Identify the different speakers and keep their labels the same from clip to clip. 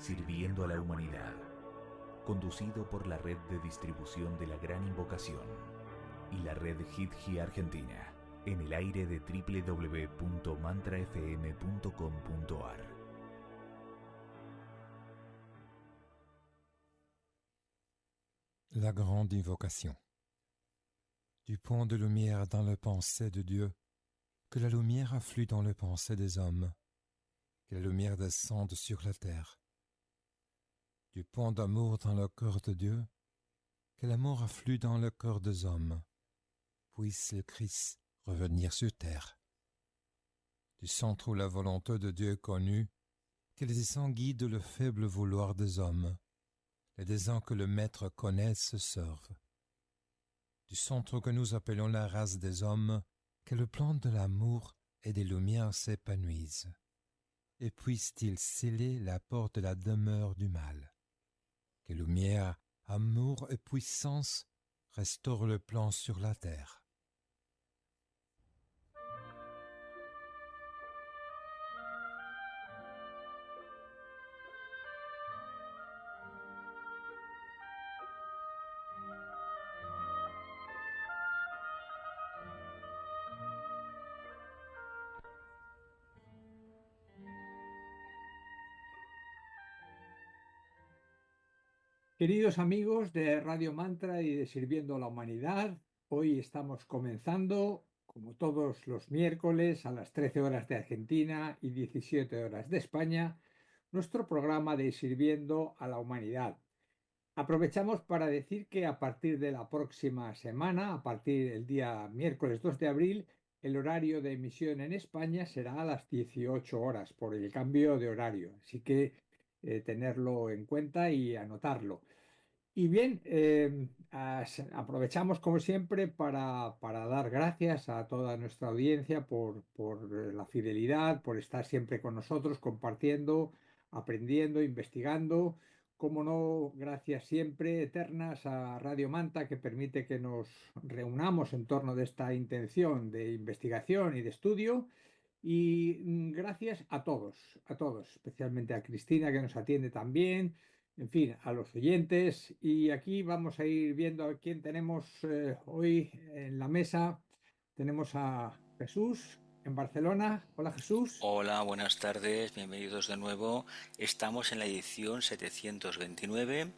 Speaker 1: Sirviendo a la humanidad, conducido por la red de distribución de la Gran Invocación y la red Hit Argentina, en el aire de www.mantrafm.com.ar.
Speaker 2: La grande invocation. Du point de lumière dans le pensée de Dieu, que la lumière afflue dans le pensée des hommes, que la lumière descende sur la terre. Du point d'amour dans le cœur de Dieu, que l'amour afflue dans le cœur des hommes, puisse le Christ revenir sur terre. Du centre où la volonté de Dieu est connue, que les saints guident le faible vouloir des hommes, les désirs que le Maître connaît se servent. Du centre que nous appelons la race des hommes, que le plan de l'amour et des lumières s'épanouisse, et puisse-t-il sceller la porte de la demeure du mal. Que lumière, amour et puissance restaurent le plan sur la terre.
Speaker 3: Queridos amigos de Radio Mantra y de Sirviendo a la Humanidad, hoy estamos comenzando, como todos los miércoles, a las 13 horas de Argentina y 17 horas de España, nuestro programa de Sirviendo a la Humanidad. Aprovechamos para decir que a partir de la próxima semana, a partir del día miércoles 2 de abril, el horario de emisión en España será a las 18 horas por el cambio de horario. Así que tenerlo en cuenta y anotarlo. Y bien, aprovechamos como siempre para dar gracias a toda nuestra audiencia por la fidelidad, por estar siempre con nosotros, compartiendo, aprendiendo, investigando. Como no, gracias siempre eternas a Radio Manta, que permite que nos reunamos en torno de esta intención de investigación y de estudio. Y gracias a todos, especialmente a Cristina que nos atiende también, en fin, a los oyentes. Y aquí vamos a ir viendo a quién tenemos hoy en la mesa. Tenemos a Jesús en Barcelona. Hola Jesús.
Speaker 4: Hola, buenas tardes, bienvenidos de nuevo. Estamos en la edición 729.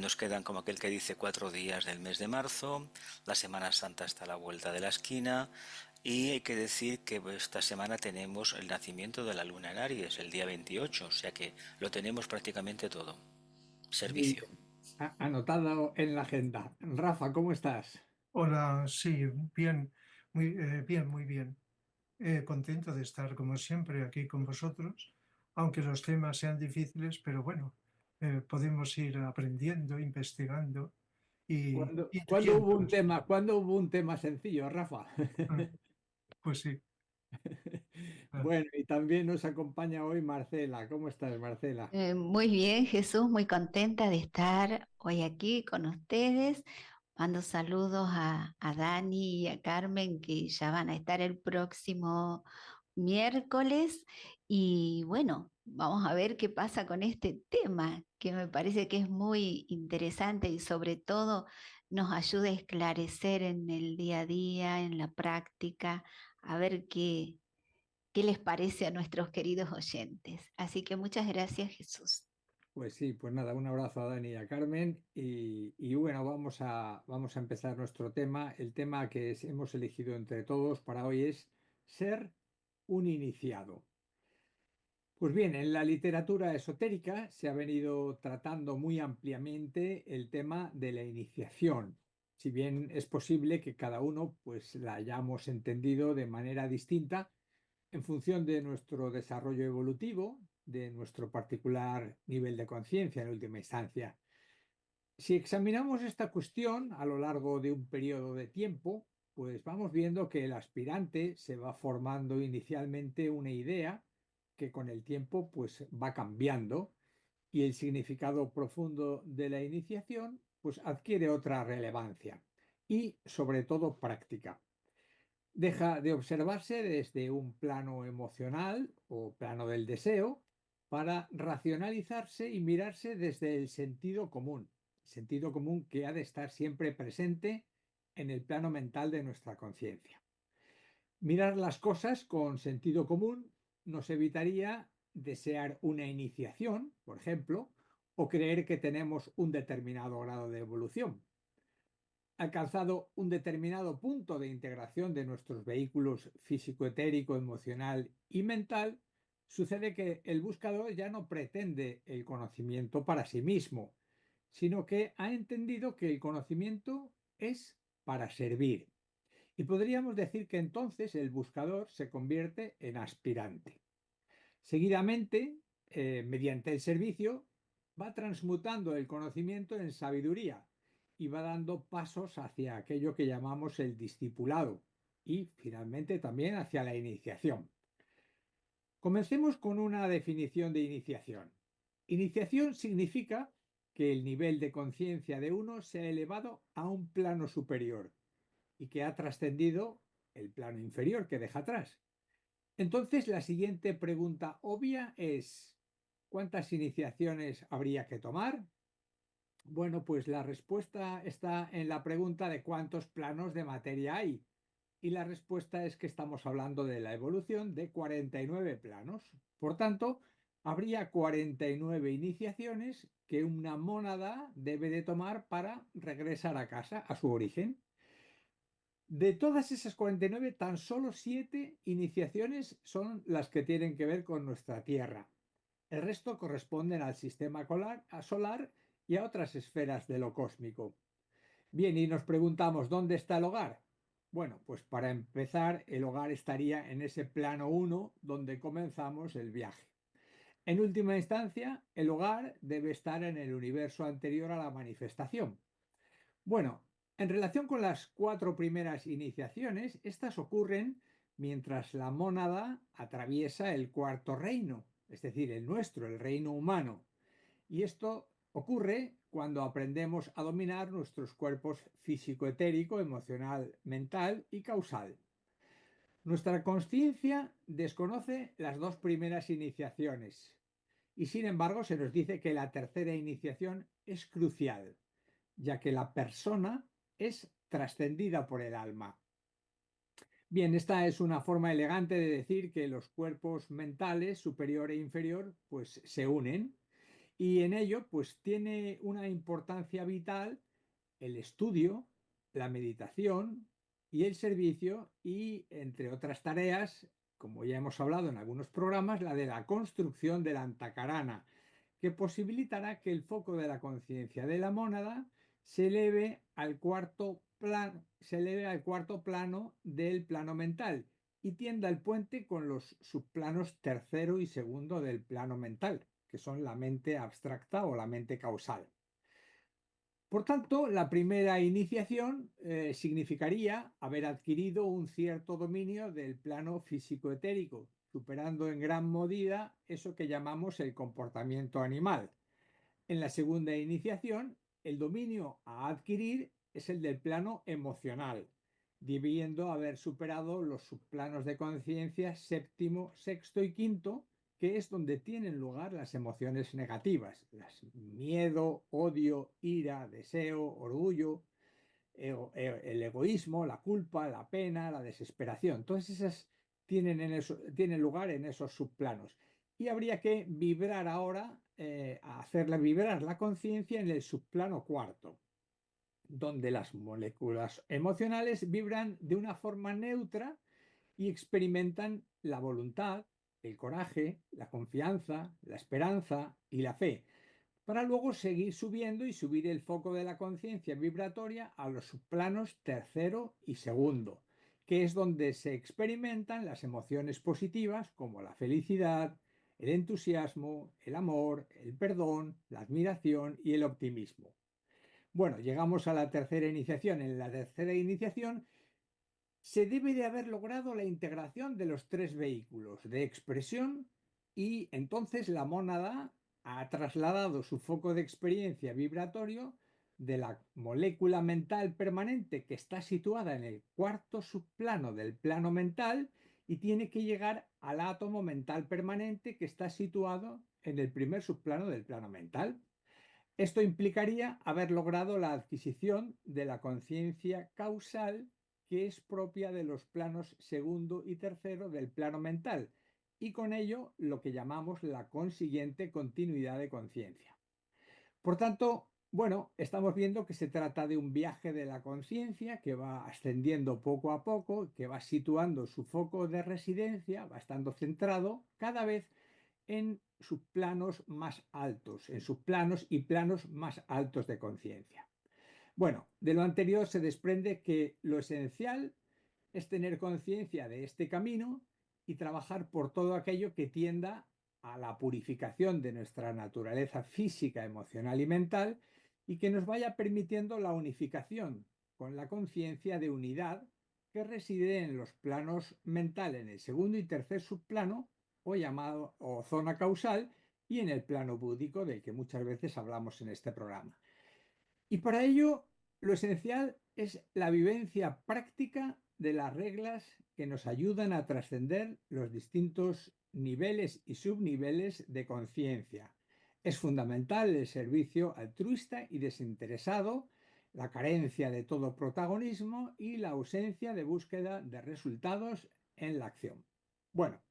Speaker 4: Nos quedan, como aquel que dice, 4 días del mes de marzo. La Semana Santa está a la vuelta de la esquina. Y hay que decir que esta semana tenemos el nacimiento de la luna en Aries, el día 28, o sea que lo tenemos prácticamente todo.
Speaker 3: Muy
Speaker 4: Servicio.
Speaker 3: bien. Anotado en la agenda. Rafa, ¿cómo estás?
Speaker 5: Hola, sí, bien, muy bien. Contento de estar como siempre aquí con vosotros, aunque los temas sean difíciles, pero bueno, podemos ir aprendiendo, investigando y ir viendo.
Speaker 3: ¿Cuándo hubo un tema sencillo, Rafa?
Speaker 5: Pues sí. Ah,
Speaker 3: Bueno, y también nos acompaña hoy Marcela. ¿Cómo estás, Marcela?
Speaker 6: Muy bien, Jesús, muy contenta de estar hoy aquí con ustedes. Mando saludos a Dani y a Carmen que ya van a estar el próximo miércoles. Y bueno, vamos a ver qué pasa con este tema, que me parece que es muy interesante y sobre todo nos ayuda a esclarecer en el día a día, en la práctica, a ver qué les parece a nuestros queridos oyentes. Así que muchas gracias, Jesús.
Speaker 3: Pues sí, pues nada, un abrazo a Dani y a Carmen. Y bueno, vamos a empezar nuestro tema. El tema que hemos elegido entre todos para hoy es ser un iniciado. Pues bien, en la literatura esotérica se ha venido tratando muy ampliamente el tema de la iniciación, si bien es posible que cada uno pues la hayamos entendido de manera distinta en función de nuestro desarrollo evolutivo, de nuestro particular nivel de conciencia en última instancia. Si examinamos esta cuestión a lo largo de un periodo de tiempo, pues vamos viendo que el aspirante se va formando inicialmente una idea que con el tiempo pues va cambiando y el significado profundo de la iniciación pues adquiere otra relevancia y sobre todo práctica. Deja de observarse desde un plano emocional o plano del deseo para racionalizarse y mirarse desde el sentido común que ha de estar siempre presente en el plano mental de nuestra conciencia. Mirar las cosas con sentido común nos evitaría desear una iniciación, por ejemplo, o creer que tenemos un determinado grado de evolución. Alcanzado un determinado punto de integración de nuestros vehículos físico, etérico, emocional y mental, sucede que el buscador ya no pretende el conocimiento para sí mismo, sino que ha entendido que el conocimiento es para servir. Y podríamos decir que entonces el buscador se convierte en aspirante. Seguidamente, mediante el servicio, va transmutando el conocimiento en sabiduría y va dando pasos hacia aquello que llamamos el discipulado y finalmente también hacia la iniciación. Comencemos con una definición de iniciación. Iniciación significa que el nivel de conciencia de uno se ha elevado a un plano superior y que ha trascendido el plano inferior que deja atrás. Entonces, la siguiente pregunta obvia es, ¿cuántas iniciaciones habría que tomar? Bueno, pues la respuesta está en la pregunta de cuántos planos de materia hay. Y la respuesta es que estamos hablando de la evolución de 49 planos. Por tanto, habría 49 iniciaciones que una mónada debe de tomar para regresar a casa, a su origen. De todas esas 49, tan solo 7 iniciaciones son las que tienen que ver con nuestra Tierra. El resto corresponden al sistema solar y a otras esferas de lo cósmico. Bien, y nos preguntamos, ¿dónde está el hogar? Bueno, pues para empezar, el hogar estaría en ese plano 1 donde comenzamos el viaje. En última instancia, el hogar debe estar en el universo anterior a la manifestación. Bueno, en relación con las 4 primeras iniciaciones, estas ocurren mientras la mónada atraviesa el cuarto reino, es decir, el nuestro, el reino humano. Y esto ocurre cuando aprendemos a dominar nuestros cuerpos físico-etérico, emocional, mental y causal. Nuestra consciencia desconoce las 2 primeras iniciaciones y sin embargo se nos dice que la tercera iniciación es crucial, ya que la persona es trascendida por el alma. Bien, esta es una forma elegante de decir que los cuerpos mentales superior e inferior pues se unen y en ello pues tiene una importancia vital el estudio, la meditación y el servicio y entre otras tareas, como ya hemos hablado en algunos programas, la de la construcción de la antakarana, que posibilitará que el foco de la conciencia de la mónada se eleve al cuarto plano del plano mental y tienda el puente con los subplanos tercero y segundo del plano mental, que son la mente abstracta o la mente causal. Por tanto, la primera iniciación significaría haber adquirido un cierto dominio del plano físico-etérico, superando en gran medida eso que llamamos el comportamiento animal. En la segunda iniciación, el dominio a adquirir es el del plano emocional, debiendo haber superado los subplanos de conciencia séptimo, sexto y quinto, que es donde tienen lugar las emociones negativas, miedo, odio, ira, deseo, orgullo, el egoísmo, la culpa, la pena, la desesperación. Todas esas tienen lugar en esos subplanos. Y habría que vibrar ahora, hacerla vibrar la conciencia en el subplano cuarto, donde las moléculas emocionales vibran de una forma neutra y experimentan la voluntad, el coraje, la confianza, la esperanza y la fe, para luego seguir subiendo y subir el foco de la conciencia vibratoria a los subplanos tercero y segundo, que es donde se experimentan las emociones positivas como la felicidad, el entusiasmo, el amor, el perdón, la admiración y el optimismo. Bueno, llegamos a la tercera iniciación. En la tercera iniciación se debe de haber logrado la integración de los 3 vehículos de expresión y entonces la mónada ha trasladado su foco de experiencia vibratorio de la molécula mental permanente que está situada en el cuarto subplano del plano mental y tiene que llegar al átomo mental permanente que está situado en el primer subplano del plano mental. Esto implicaría haber logrado la adquisición de la conciencia causal que es propia de los planos segundo y tercero del plano mental, y con ello lo que llamamos la consiguiente continuidad de conciencia. Por tanto, bueno, estamos viendo que se trata de un viaje de la conciencia que va ascendiendo poco a poco, que va situando su foco de residencia, va estando centrado cada vez en subplanos más altos, en subplanos y planos más altos de conciencia. Bueno, de lo anterior se desprende que lo esencial es tener conciencia de este camino y trabajar por todo aquello que tienda a la purificación de nuestra naturaleza física, emocional y mental, y que nos vaya permitiendo la unificación con la conciencia de unidad que reside en los planos mentales, en el segundo y tercer subplano, o llamado o zona causal, y en el plano búdico del que muchas veces hablamos en este programa. Y para ello, lo esencial es la vivencia práctica de las reglas que nos ayudan a trascender los distintos niveles y subniveles de conciencia. Es fundamental el servicio altruista y desinteresado, la carencia de todo protagonismo y la ausencia de búsqueda de resultados en la acción. Bueno,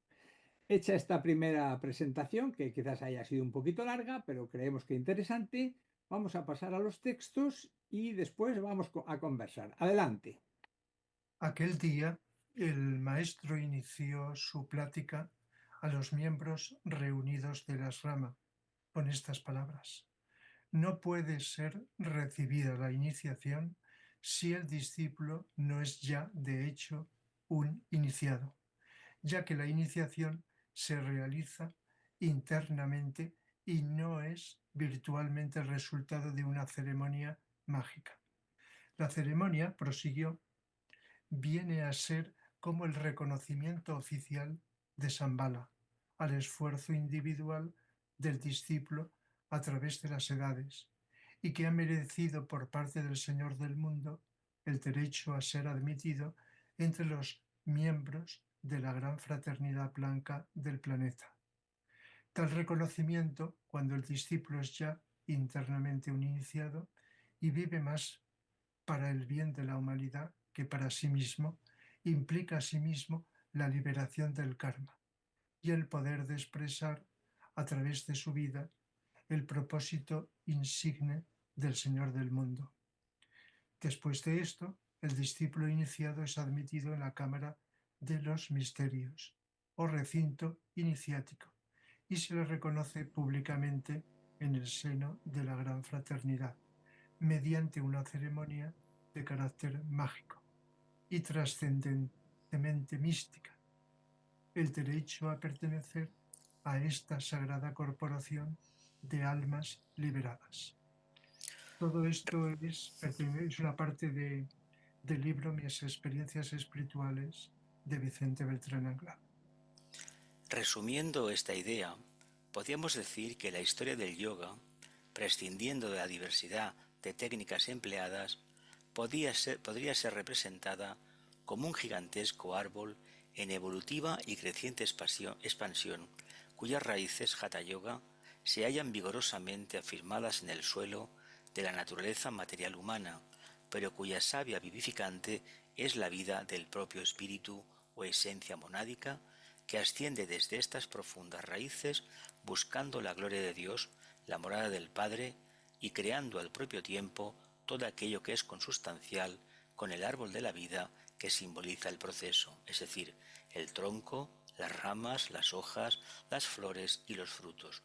Speaker 3: hecha esta primera presentación, que quizás haya sido un poquito larga, pero creemos que interesante, vamos a pasar a los textos y después vamos a conversar. Adelante.
Speaker 5: Aquel día, el maestro inició su plática a los miembros reunidos de la Srama con estas palabras: no puede ser recibida la iniciación si el discípulo no es ya, de hecho, un iniciado, ya que la iniciación se realiza internamente y no es virtualmente el resultado de una ceremonia mágica. La ceremonia, prosiguió, viene a ser como el reconocimiento oficial de Shambhala al esfuerzo individual del discípulo a través de las edades, y que ha merecido por parte del Señor del mundo el derecho a ser admitido entre los miembros de la gran fraternidad blanca del planeta. Tal reconocimiento, cuando el discípulo es ya internamente un iniciado y vive más para el bien de la humanidad que para sí mismo, implica asimismo la liberación del karma y el poder de expresar a través de su vida el propósito insigne del Señor del mundo. Después de esto, el discípulo iniciado es admitido en la cámara de los misterios o recinto iniciático y se le reconoce públicamente en el seno de la gran fraternidad mediante una ceremonia de carácter mágico y trascendentemente mística, el derecho a pertenecer a esta sagrada corporación de almas liberadas. Todo esto es una parte del libro Mis experiencias espirituales de Vicente Beltrán Anglada.
Speaker 4: Resumiendo esta idea, podríamos decir que la historia del yoga, prescindiendo de la diversidad de técnicas empleadas, podría ser representada como un gigantesco árbol en evolutiva y creciente expansión, cuyas raíces Hatha Yoga se hallan vigorosamente afirmadas en el suelo de la naturaleza material humana, pero cuya savia vivificante es la vida del propio espíritu o esencia monádica que asciende desde estas profundas raíces buscando la gloria de Dios, la morada del Padre, y creando al propio tiempo todo aquello que es consustancial con el árbol de la vida que simboliza el proceso, es decir, el tronco, las ramas, las hojas, las flores y los frutos,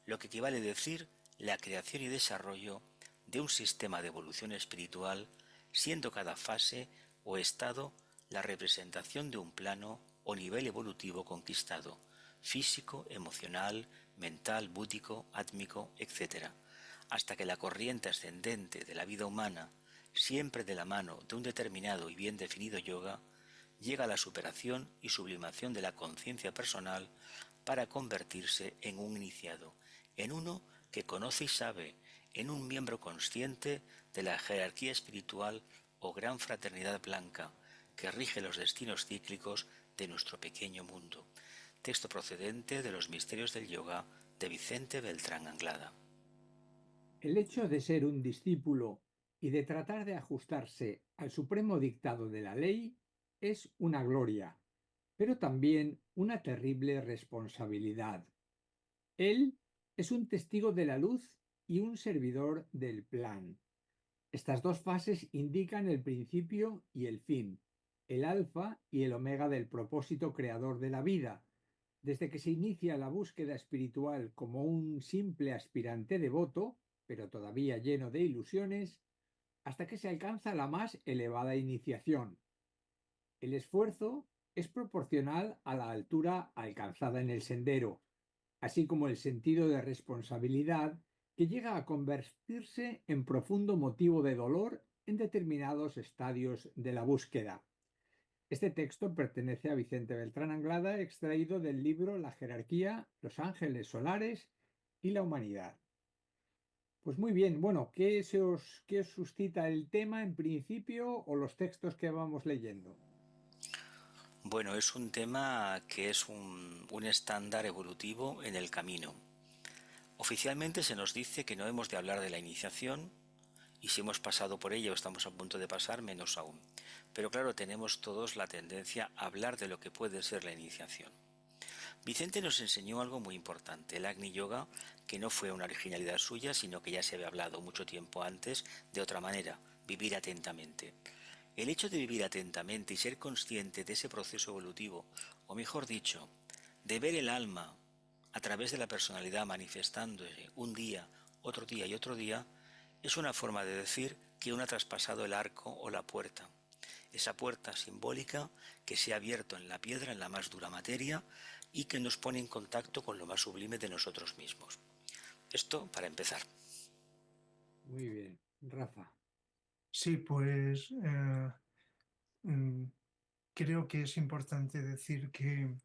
Speaker 4: lo que equivale a decir la creación y desarrollo de un sistema de evolución espiritual, siendo cada fase o estado la representación de un plano o nivel evolutivo conquistado, físico, emocional, mental, búdico, átmico, etc., hasta que la corriente ascendente de la vida humana, siempre de la mano de un determinado y bien definido yoga, llega a la superación y sublimación de la conciencia personal para convertirse en un iniciado, en uno que conoce y sabe, en un miembro consciente de la jerarquía espiritual o gran fraternidad blanca que rige los destinos cíclicos de nuestro pequeño mundo. Texto procedente de los Misterios del Yoga de Vicente Beltrán Anglada.
Speaker 3: El hecho de ser un discípulo y de tratar de ajustarse al supremo dictado de la ley es una gloria, pero también una terrible responsabilidad. Él es un testigo de la luz y un servidor del plan. Estas dos fases indican el principio y el fin, el alfa y el omega del propósito creador de la vida. Desde que se inicia la búsqueda espiritual como un simple aspirante devoto, pero todavía lleno de ilusiones, hasta que se alcanza la más elevada iniciación. El esfuerzo es proporcional a la altura alcanzada en el sendero, así como el sentido de responsabilidad que llega a convertirse en profundo motivo de dolor en determinados estadios de la búsqueda. Este texto pertenece a Vicente Beltrán Anglada, extraído del libro La jerarquía, los ángeles solares y la humanidad. Pues muy bien, bueno, qué os suscita el tema en principio o los textos que vamos leyendo?
Speaker 4: Bueno, es un tema que es un estándar evolutivo en el camino. Oficialmente se nos dice que no hemos de hablar de la iniciación, y si hemos pasado por ella o estamos a punto de pasar, menos aún. Pero claro, tenemos todos la tendencia a hablar de lo que puede ser la iniciación. Vicente nos enseñó algo muy importante, el Agni Yoga, que no fue una originalidad suya, sino que ya se había hablado mucho tiempo antes de otra manera, vivir atentamente. El hecho de vivir atentamente y ser consciente de ese proceso evolutivo, o mejor dicho, de ver el alma a través de la personalidad manifestándose un día y otro día, es una forma de decir que uno ha traspasado el arco o la puerta. Esa puerta simbólica que se ha abierto en la piedra, en la más dura materia, y que nos pone en contacto con lo más sublime de nosotros mismos. Esto para empezar.
Speaker 3: Muy bien, Rafa.
Speaker 5: Sí, pues creo que es importante decir que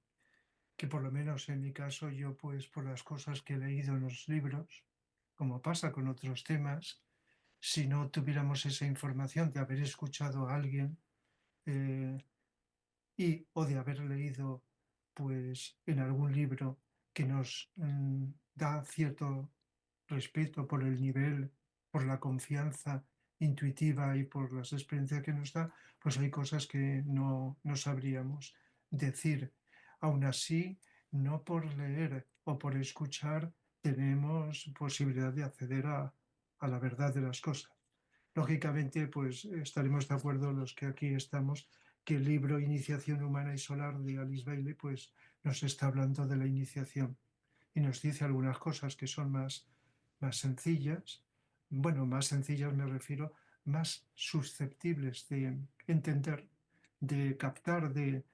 Speaker 5: por lo menos en mi caso yo pues por las cosas que he leído en los libros, como pasa con otros temas, si no tuviéramos esa información de haber escuchado a alguien eh, o de haber leído pues en algún libro que nos da cierto respeto por el nivel, por la confianza intuitiva y por las experiencias que nos da, pues hay cosas que no sabríamos decir. Aún así, no por leer o por escuchar tenemos posibilidad de acceder a la verdad de las cosas. Lógicamente, pues estaremos de acuerdo los que aquí estamos que el libro Iniciación Humana y Solar de Alice Bailey pues nos está hablando de la iniciación y nos dice algunas cosas que son más sencillas, bueno, más sencillas me refiero, más susceptibles de entender, de captar, de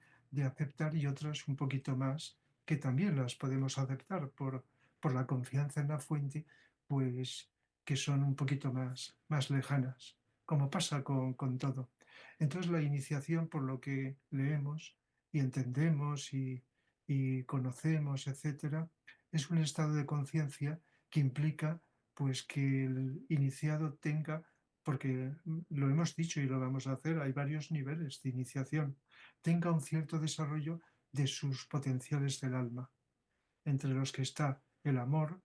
Speaker 5: aceptar y otras un poquito más que también las podemos aceptar por la confianza en la fuente, pues que son un poquito más lejanas, como pasa con todo. Entonces la iniciación, por lo que leemos y entendemos y conocemos, etcétera, es un estado de conciencia que implica pues que el iniciado tenga, porque lo hemos dicho y lo vamos a hacer, hay varios niveles de iniciación, tenga un cierto desarrollo de sus potenciales del alma, entre los que está el amor,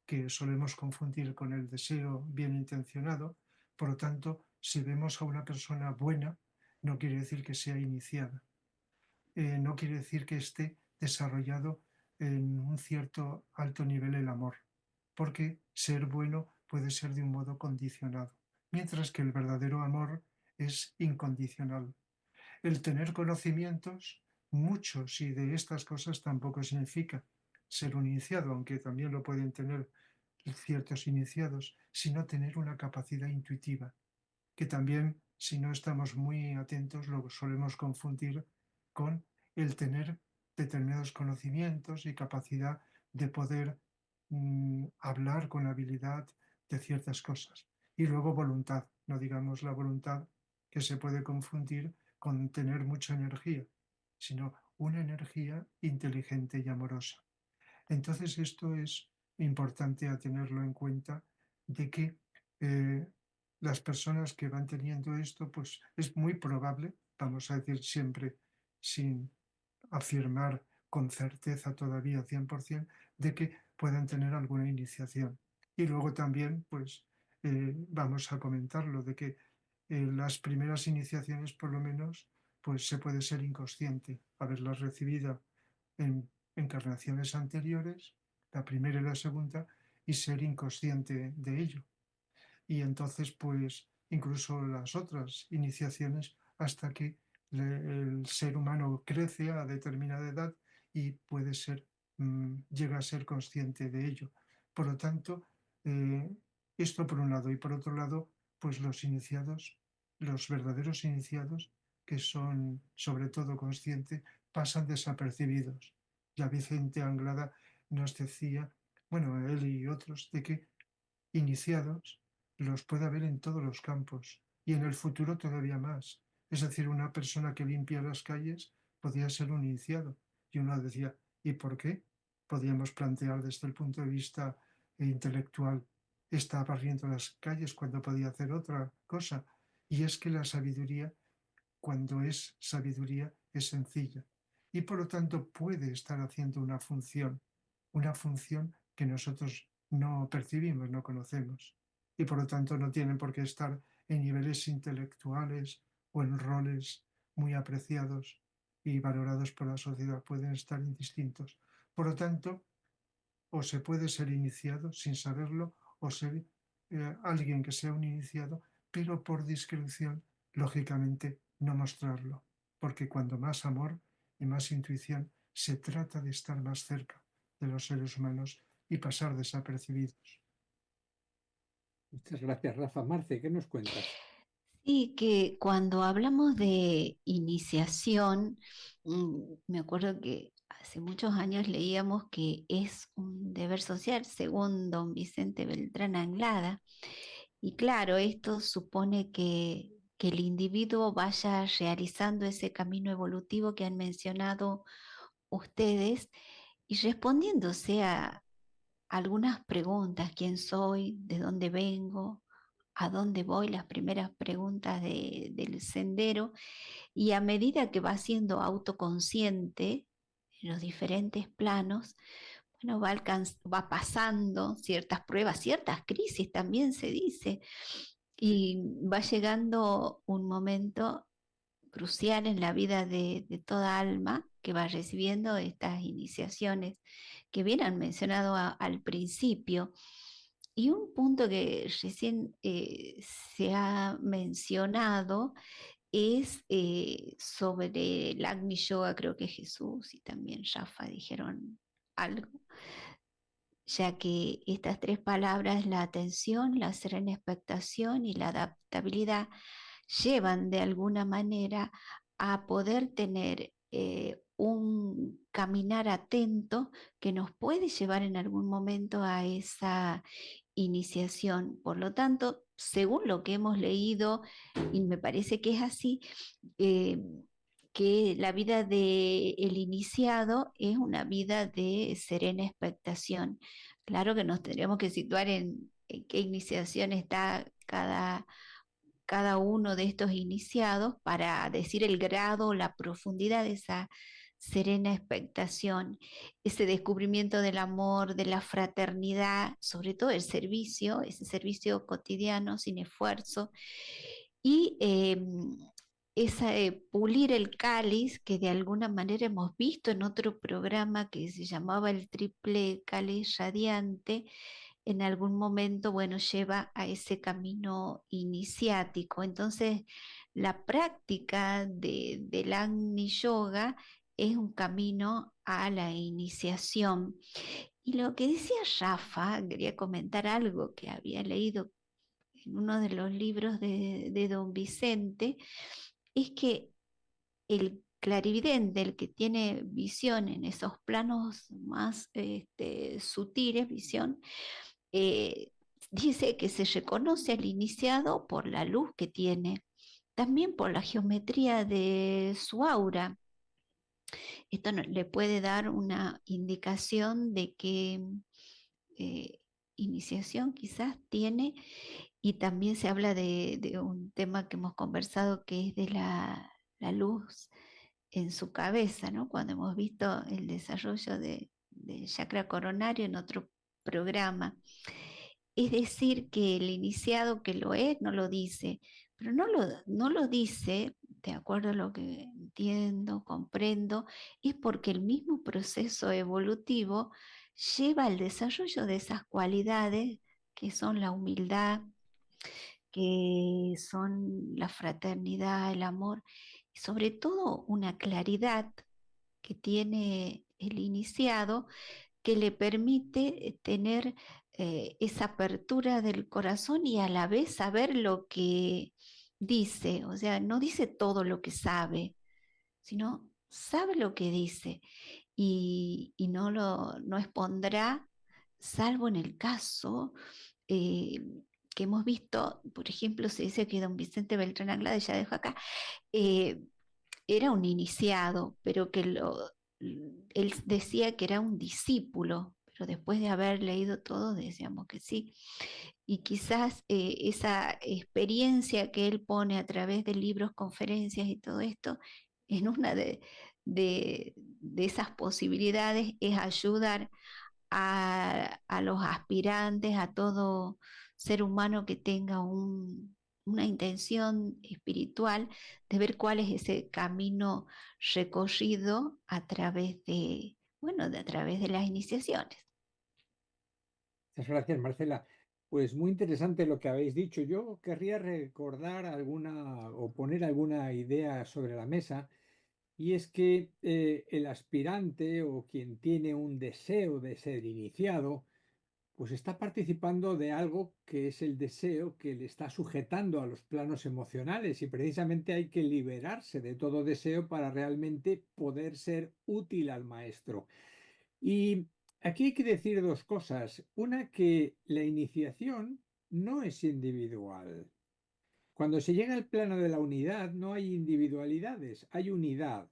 Speaker 5: que solemos confundir con el deseo bien intencionado. Por lo tanto, si vemos a una persona buena, no quiere decir que sea iniciada. No quiere decir que esté desarrollado en un cierto alto nivel el amor, porque ser bueno puede ser de un modo condicionado, mientras que el verdadero amor es incondicional. El tener conocimientos, muchos y de estas cosas tampoco significa ser un iniciado, aunque también lo pueden tener ciertos iniciados, sino tener una capacidad intuitiva, que también, si no estamos muy atentos, lo solemos confundir con el tener determinados conocimientos y capacidad de poder hablar con habilidad de ciertas cosas. Y luego voluntad, no digamos la voluntad que se puede confundir con tener mucha energía, sino una energía inteligente y amorosa. Entonces esto es importante a tenerlo en cuenta de que eh, las personas que van teniendo esto, pues es muy probable, vamos a decir siempre sin afirmar con certeza todavía 100% de que puedan tener alguna iniciación. Y luego también, pues, vamos a comentarlo, de que las primeras iniciaciones, por lo menos, pues se puede ser inconsciente, haberlas recibido en encarnaciones anteriores, la primera y la segunda, y ser inconsciente de ello. Y entonces, pues, incluso las otras iniciaciones hasta que el ser humano crece a determinada edad y puede ser, llega a ser consciente de ello. Por lo tanto, eh, esto por un lado. Y por otro lado, pues los iniciados, los verdaderos iniciados, que son sobre todo conscientes, pasan desapercibidos. Ya Vicente Anglada nos decía, bueno, él y otros, de que iniciados los puede haber en todos los campos y en el futuro todavía más. Es decir, una persona que limpia las calles podría ser un iniciado. Y uno decía, ¿y por qué? Podríamos plantear desde el punto de vista intelectual, está barriendo las calles cuando podía hacer otra cosa. Y es que la sabiduría, cuando es sabiduría, es sencilla. Y por lo tanto puede estar haciendo una función que nosotros no percibimos, no conocemos. Y por lo tanto no tienen por qué estar en niveles intelectuales o en roles muy apreciados y valorados por la sociedad. Pueden estar indistintos. Por lo tanto, o se puede ser iniciado sin saberlo, o ser alguien que sea un iniciado, pero por discreción, lógicamente, no mostrarlo. Porque cuando más amor y más intuición, se trata de estar más cerca de los seres humanos y pasar desapercibidos.
Speaker 3: Muchas gracias, Rafa. Marce, ¿qué nos cuentas?
Speaker 6: Sí, que cuando hablamos de iniciación, me acuerdo que hace muchos años leíamos que es un deber social, según don Vicente Beltrán Anglada. Y claro, esto supone que el individuo vaya realizando ese camino evolutivo que han mencionado ustedes y respondiéndose a algunas preguntas: ¿quién soy? ¿De dónde vengo? ¿A dónde voy? Las primeras preguntas del sendero. Y a medida que va siendo autoconsciente en los diferentes planos, bueno, va pasando ciertas pruebas, ciertas crisis también se dice, y va llegando un momento crucial en la vida de toda alma que va recibiendo estas iniciaciones que bien han mencionado al principio. Y un punto que recién se ha mencionado es sobre el Agni Yoga. Creo que Jesús y también Rafa dijeron algo, ya que estas tres palabras, la atención, la serena expectación y la adaptabilidad, llevan de alguna manera a poder tener un caminar atento que nos puede llevar en algún momento a esa iniciación. Por lo tanto, según lo que hemos leído, y me parece que es así, eh, que la vida del iniciado es una vida de serena expectación. Claro que nos tendríamos que situar en qué iniciación está cada uno de estos iniciados para decir el grado, la profundidad de esa serena expectación, ese descubrimiento del amor, de la fraternidad, sobre todo el servicio, ese servicio cotidiano sin esfuerzo, y pulir el cáliz que de alguna manera hemos visto en otro programa que se llamaba el triple cáliz radiante. En algún momento, bueno, lleva a ese camino iniciático. Entonces, la práctica del Agni Yoga es un camino a la iniciación. Y lo que decía Rafa, quería comentar algo que había leído en uno de los libros de don Vicente, es que el clarividente, el que tiene visión en esos planos más sutiles, visión, eh, dice que se reconoce al iniciado por la luz que tiene, también por la geometría de su aura. Esto le puede dar una indicación de qué iniciación quizás tiene. Y también se habla de un tema que hemos conversado, que es de la luz en su cabeza, ¿no? Cuando hemos visto el desarrollo del chakra coronario en otro programa. Es decir, que el iniciado que lo es no lo dice, pero no lo dice, de acuerdo a lo que entiendo, comprendo, es porque el mismo proceso evolutivo lleva al desarrollo de esas cualidades que son la humildad, que son la fraternidad, el amor, y sobre todo una claridad que tiene el iniciado que le permite tener esa apertura del corazón y a la vez saber lo que dice, o sea, no dice todo lo que sabe, sino sabe lo que dice y no expondrá, salvo en el caso eh, que hemos visto, por ejemplo, se dice que don Vicente Beltrán Anglada, ya dejo acá, eh, era un iniciado, pero él decía que era un discípulo, pero después de haber leído todo decíamos que sí. Y quizás esa experiencia que él pone a través de libros, conferencias y todo esto, en una de esas posibilidades es ayudar a los aspirantes, a todo ser humano que tenga una intención espiritual de ver cuál es ese camino recorrido a través de, bueno, a través de las iniciaciones.
Speaker 3: Muchas gracias, Marcela. Pues muy interesante lo que habéis dicho. Yo querría recordar alguna o poner alguna idea sobre la mesa, y es que el aspirante o quien tiene un deseo de ser iniciado, pues está participando de algo que es el deseo que le está sujetando a los planos emocionales, y precisamente hay que liberarse de todo deseo para realmente poder ser útil al maestro. Y aquí hay que decir dos cosas. Una, que la iniciación no es individual. Cuando se llega al plano de la unidad no hay individualidades, hay unidad.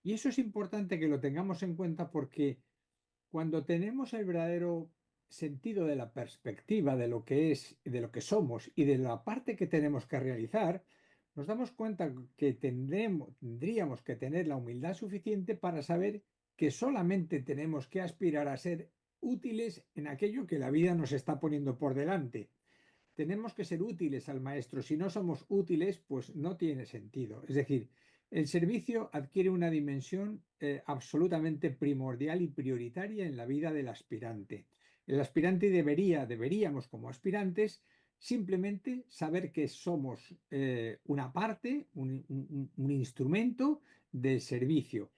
Speaker 3: Y eso es importante que lo tengamos en cuenta, porque cuando tenemos el verdadero sentido de la perspectiva de lo que es, de lo que somos y de la parte que tenemos que realizar, nos damos cuenta que tendríamos que tener la humildad suficiente para saber que solamente tenemos que aspirar a ser útiles en aquello que la vida nos está poniendo por delante. Tenemos que ser útiles al maestro. Si no somos útiles, pues no tiene sentido. Es decir, el servicio adquiere una dimensión absolutamente primordial y prioritaria en la vida del aspirante. El aspirante deberíamos como aspirantes simplemente saber que somos una parte, un instrumento del servicio.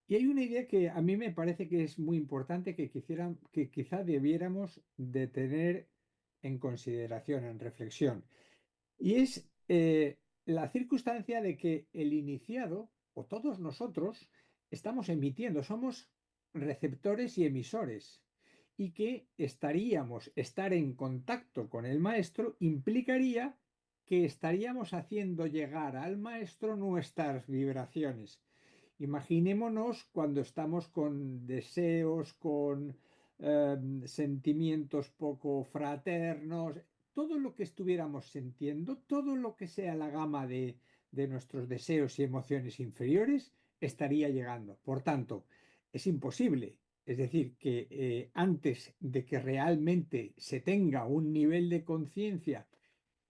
Speaker 3: Y hay una idea que a mí me parece que es muy importante, que quizá debiéramos de tener en consideración, en reflexión, y es la circunstancia de que el iniciado, o todos nosotros, estamos emitiendo, somos receptores y emisores, y que estar en contacto con el maestro implicaría que estaríamos haciendo llegar al maestro nuestras vibraciones. Imaginémonos cuando estamos con deseos, con sentimientos poco fraternos, todo lo que estuviéramos sintiendo, todo lo que sea la gama de nuestros deseos y emociones inferiores, estaría llegando. Por tanto, es imposible. Es decir, que antes de que realmente se tenga un nivel de conciencia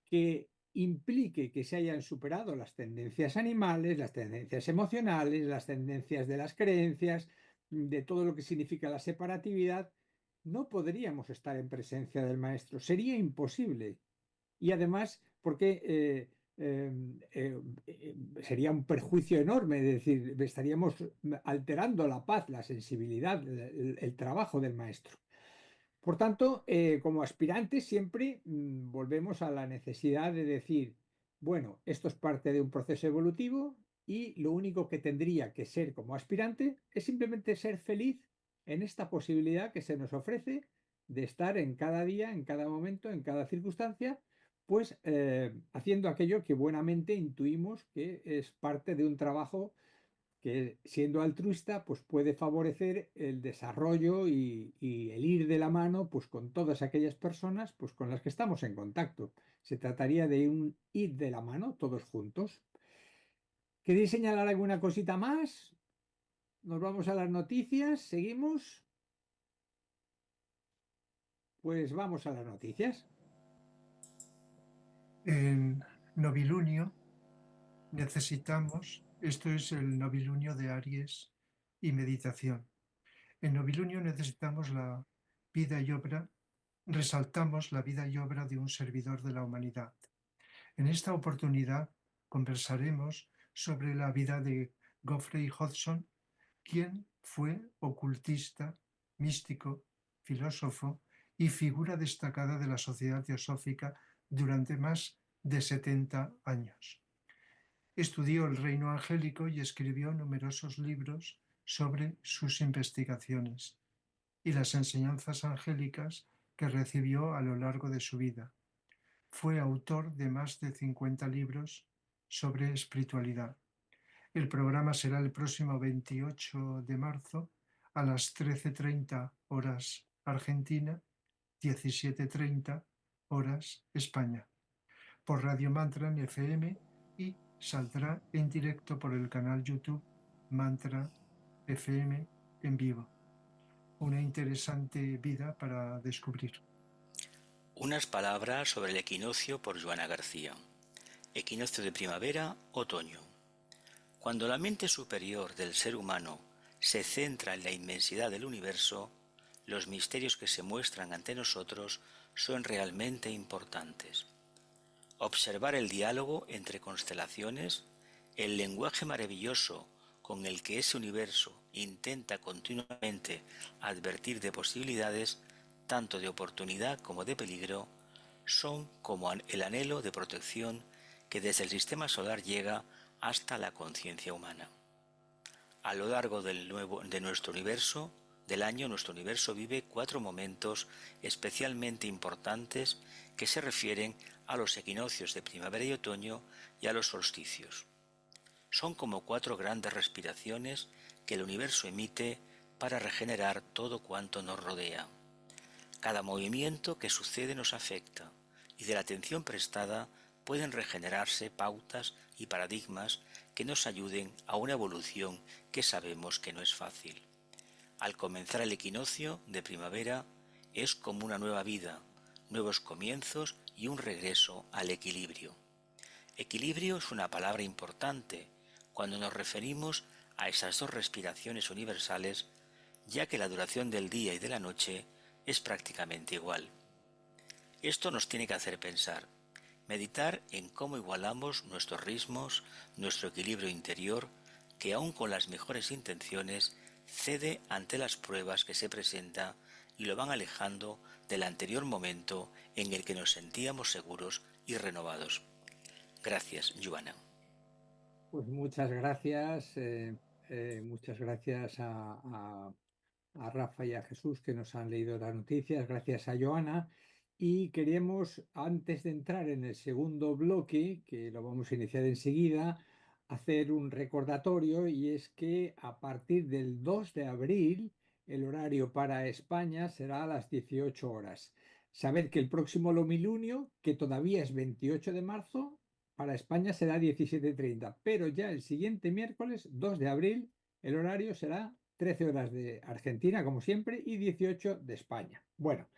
Speaker 3: que implique que se hayan superado las tendencias animales, las tendencias emocionales, las tendencias de las creencias, de todo lo que significa la separatividad, no podríamos estar en presencia del maestro. Sería imposible. Y además, porque sería un perjuicio enorme, es decir, estaríamos alterando la paz, la sensibilidad, el trabajo del maestro. Por tanto, como aspirantes siempre volvemos a la necesidad de decir, bueno, esto es parte de un proceso evolutivo, y lo único que tendría que ser como aspirante es simplemente ser feliz en esta posibilidad que se nos ofrece de estar en cada día, en cada momento, en cada circunstancia, pues haciendo aquello que buenamente intuimos que es parte de un trabajo que, siendo altruista, pues puede favorecer el desarrollo y el ir de la mano pues con todas aquellas personas pues con las que estamos en contacto. Se trataría de un ir de la mano todos juntos. ¿Queréis señalar alguna cosita más? Nos vamos a las noticias, seguimos. Pues vamos a las noticias.
Speaker 5: En novilunio necesitamos, esto es el novilunio de Aries y meditación. En novilunio necesitamos la vida y obra, resaltamos la vida y obra de un servidor de la humanidad. En esta oportunidad conversaremos sobre la vida de Geoffrey Hodgson, quien fue ocultista, místico, filósofo y figura destacada de la Sociedad Teosófica durante más de 70 años. Estudió el reino angélico y escribió numerosos libros sobre sus investigaciones y las enseñanzas angélicas que recibió a lo largo de su vida. Fue autor de más de 50 libros sobre espiritualidad. El programa será el próximo 28 de marzo a las 13:30 horas Argentina, 17:30 horas España, por Radio Mantra en FM, y saldrá en directo por el canal YouTube Mantra FM en vivo. Una interesante vida para descubrir.
Speaker 4: Unas palabras sobre el equinoccio por Joana García. Equinoccio de primavera, otoño. Cuando la mente superior del ser humano se centra en la inmensidad del universo, los misterios que se muestran ante nosotros son realmente importantes. Observar el diálogo entre constelaciones, el lenguaje maravilloso con el que ese universo intenta continuamente advertir de posibilidades, tanto de oportunidad como de peligro, son como el anhelo de protección que desde el sistema solar llega hasta la conciencia humana. A lo largo de nuestro universo, del año, nuestro universo vive 4 momentos especialmente importantes que se refieren a los equinoccios de primavera y otoño y a los solsticios. Son como 4 grandes respiraciones que el universo emite para regenerar todo cuanto nos rodea. Cada movimiento que sucede nos afecta, y de la atención prestada pueden regenerarse pautas y paradigmas que nos ayuden a una evolución que sabemos que no es fácil. Al comenzar el equinoccio de primavera es como una nueva vida, nuevos comienzos y un regreso al equilibrio. Equilibrio es una palabra importante cuando nos referimos a esas 2 respiraciones universales, ya que la duración del día y de la noche es prácticamente igual. Esto nos tiene que hacer pensar, meditar en cómo igualamos nuestros ritmos, nuestro equilibrio interior, que aun con las mejores intenciones cede ante las pruebas que se presentan y lo van alejando del anterior momento en el que nos sentíamos seguros y renovados. Gracias, Joana.
Speaker 3: Pues muchas gracias a Rafa y a Jesús que nos han leído las noticias, gracias a Joana. Y queremos, antes de entrar en el segundo bloque, que lo vamos a iniciar enseguida, hacer un recordatorio, y es que a partir del 2 de abril el horario para España será a las 18 horas. Sabed que el próximo Lomilunio, que todavía es 28 de marzo, para España será 17:30, pero ya el siguiente miércoles, 2 de abril, el horario será 13 horas de Argentina, como siempre, y 18 de España. Bueno,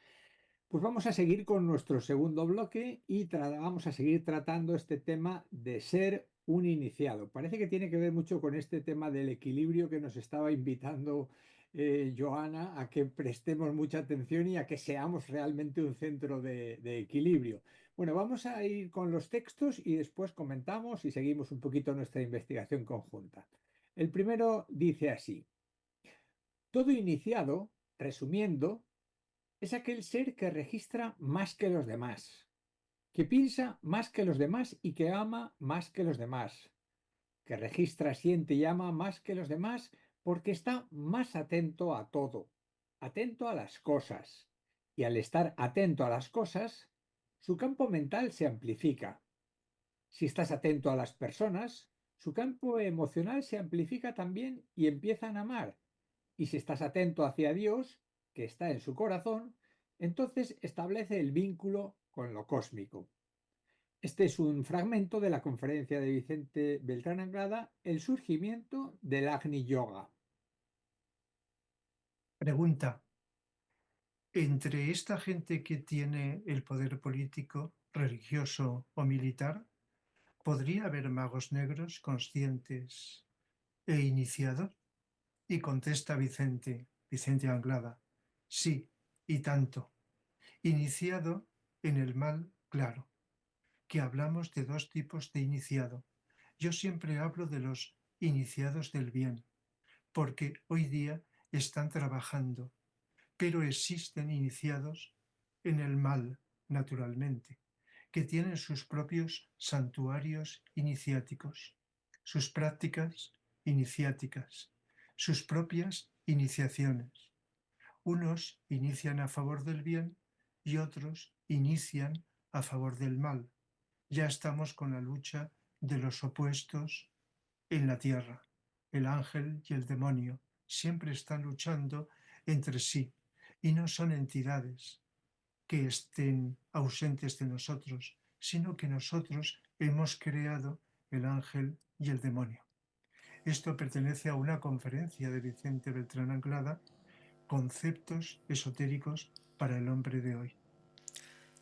Speaker 3: pues vamos a seguir con nuestro segundo bloque y vamos a seguir tratando este tema de ser un iniciado. Parece que tiene que ver mucho con este tema del equilibrio que nos estaba invitando Joana, a que prestemos mucha atención y a que seamos realmente un centro de equilibrio. Bueno, vamos a ir con los textos y después comentamos y seguimos un poquito nuestra investigación conjunta. El primero dice así: todo iniciado, resumiendo, es aquel ser que registra más que los demás, que piensa más que los demás y que ama más que los demás, que registra, siente y ama más que los demás porque está más atento a todo, atento a las cosas. Y al estar atento a las cosas, su campo mental se amplifica. Si estás atento a las personas, su campo emocional se amplifica también y empiezan a amar. Y si estás atento hacia Dios, que está en su corazón, entonces establece el vínculo con lo cósmico. Este es un fragmento de la conferencia de Vicente Beltrán Anglada, El surgimiento del Agni Yoga.
Speaker 5: Pregunta: entre esta gente que tiene el poder político, religioso o militar, ¿podría haber magos negros conscientes e iniciados? Y contesta Vicente Anglada: sí, y tanto. Iniciado en el mal, claro, que hablamos de dos tipos de iniciado. Yo siempre hablo de los iniciados del bien, porque hoy día están trabajando, pero existen iniciados en el mal, naturalmente, que tienen sus propios santuarios iniciáticos, sus prácticas iniciáticas, sus propias iniciaciones. Unos inician a favor del bien y otros inician a favor del mal. Ya estamos con la lucha de los opuestos en la tierra. El ángel y el demonio siempre están luchando entre sí y no son entidades que estén ausentes de nosotros, sino que nosotros hemos creado el ángel y el demonio. Esto pertenece a una conferencia de Vicente Beltrán Anglada, Conceptos esotéricos para el hombre de hoy.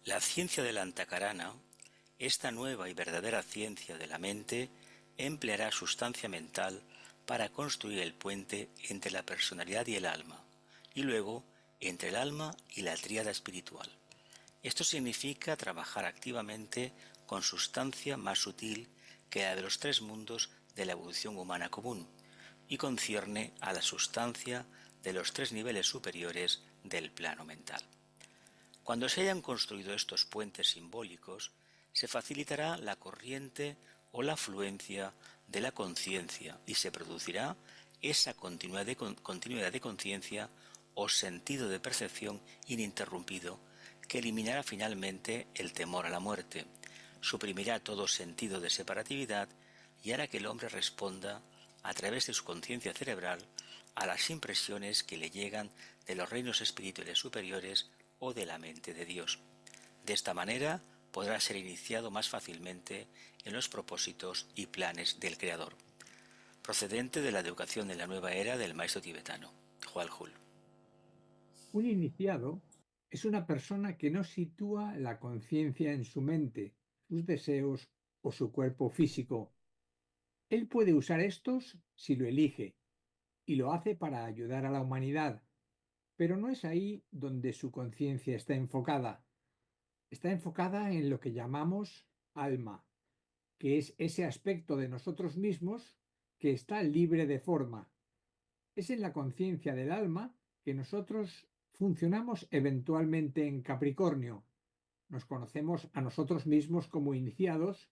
Speaker 4: La ciencia de la Antakarana, esta nueva y verdadera ciencia de la mente, empleará sustancia mental para construir el puente entre la personalidad y el alma, y luego entre el alma y la tríada espiritual. Esto significa trabajar activamente con sustancia más sutil que la de los tres mundos de la evolución humana común, y concierne a la sustancia de los tres niveles superiores del plano mental. Cuando se hayan construido estos puentes simbólicos, se facilitará la corriente o la fluencia de la conciencia y se producirá esa continuidad de conciencia o sentido de percepción ininterrumpido que eliminará finalmente el temor a la muerte, suprimirá todo sentido de separatividad y hará que el hombre responda, a través de su conciencia cerebral, a las impresiones que le llegan de los reinos espirituales superiores o de la mente de Dios. De esta manera podrá ser iniciado más fácilmente en los propósitos y planes del Creador. Procedente de la educación en la nueva era del maestro tibetano, Hwalhul.
Speaker 3: Un iniciado es una persona que no sitúa la conciencia en su mente, sus deseos o su cuerpo físico. Él puede usar estos si lo elige y lo hace para ayudar a la humanidad, pero no es ahí donde su conciencia está enfocada. Está enfocada en lo que llamamos alma, que es ese aspecto de nosotros mismos que está libre de forma. Es en la conciencia del alma que nosotros funcionamos eventualmente en Capricornio. Nos conocemos a nosotros mismos como iniciados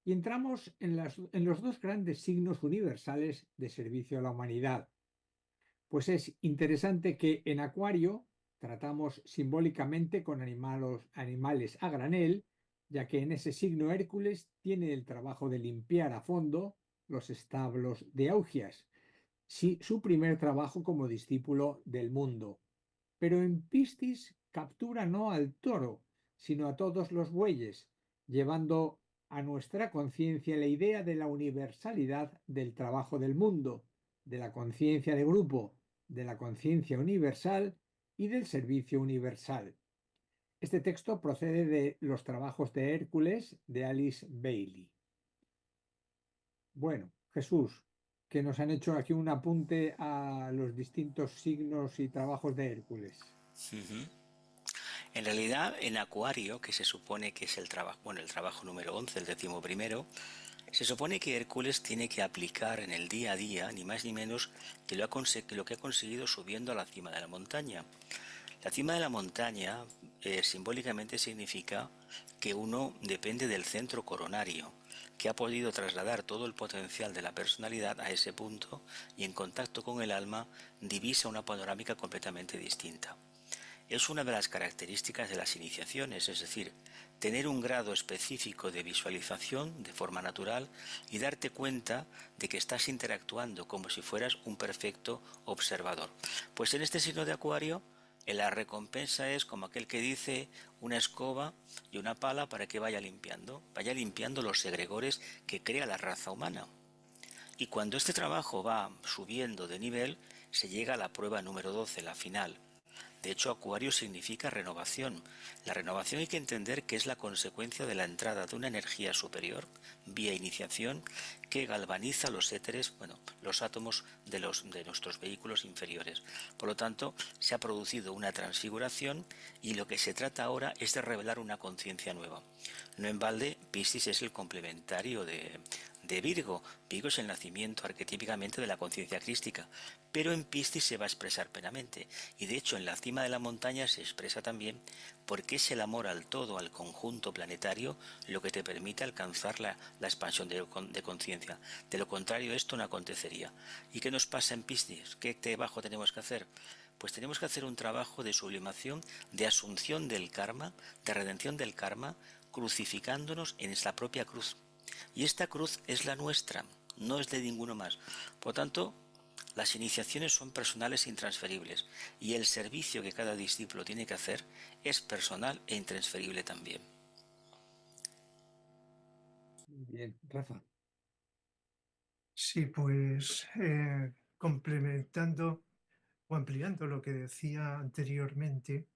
Speaker 3: y entramos en los dos grandes signos universales de servicio a la humanidad. Pues es interesante que en Acuario tratamos simbólicamente con animales a granel, ya que en ese signo Hércules tiene el trabajo de limpiar a fondo los establos de Augias, su primer trabajo como discípulo del mundo. Pero en Piscis captura no al toro, sino a todos los bueyes, llevando a nuestra conciencia la idea de la universalidad del trabajo del mundo, de la conciencia de grupo, de la conciencia universal y del servicio universal. Este texto procede de Los trabajos de Hércules de Alice Bailey. Bueno, Jesús, que nos han hecho aquí un apunte a los distintos signos y trabajos de Hércules.
Speaker 4: En realidad, en Acuario, que se supone que es el trabajo número 11, el 11º, se supone que Hércules tiene que aplicar en el día a día, ni más ni menos, que lo que ha conseguido subiendo a la cima de la montaña. La cima de la montaña simbólicamente significa que uno depende del centro coronario, que ha podido trasladar todo el potencial de la personalidad a ese punto y en contacto con el alma divisa una panorámica completamente distinta. Es una de las características de las iniciaciones, es decir, tener un grado específico de visualización de forma natural y darte cuenta de que estás interactuando como si fueras un perfecto observador. Pues en este signo de Acuario La recompensa es como aquel que dice una escoba y una pala para que vaya limpiando los egregores que crea la raza humana. Y cuando este trabajo va subiendo de nivel, se llega a la prueba número 12, la final. De hecho, Acuario significa renovación. La renovación hay que entender que es la consecuencia de la entrada de una energía superior, vía iniciación, que galvaniza los éteres, los átomos de nuestros vehículos inferiores. Por lo tanto, se ha producido una transfiguración y lo que se trata ahora es de revelar una conciencia nueva. No en balde, Piscis es el complementario de Virgo. Virgo es el nacimiento arquetípicamente de la conciencia crística, pero en Piscis se va a expresar plenamente, y de hecho en la cima de la montaña se expresa también porque es el amor al todo, al conjunto planetario, lo que te permite alcanzar la expansión de conciencia. De lo contrario, esto no acontecería. ¿Y qué nos pasa en Piscis? ¿Qué trabajo tenemos que hacer? Pues tenemos que hacer un trabajo de sublimación, de asunción del karma, de redención del karma, crucificándonos en esta propia cruz. Y esta cruz es la nuestra, no es de ninguno más. Por lo tanto, las iniciaciones son personales e intransferibles, y el servicio que cada discípulo tiene que hacer es personal e intransferible también.
Speaker 3: Bien, Rafa.
Speaker 5: Sí, pues complementando o ampliando lo que decía anteriormente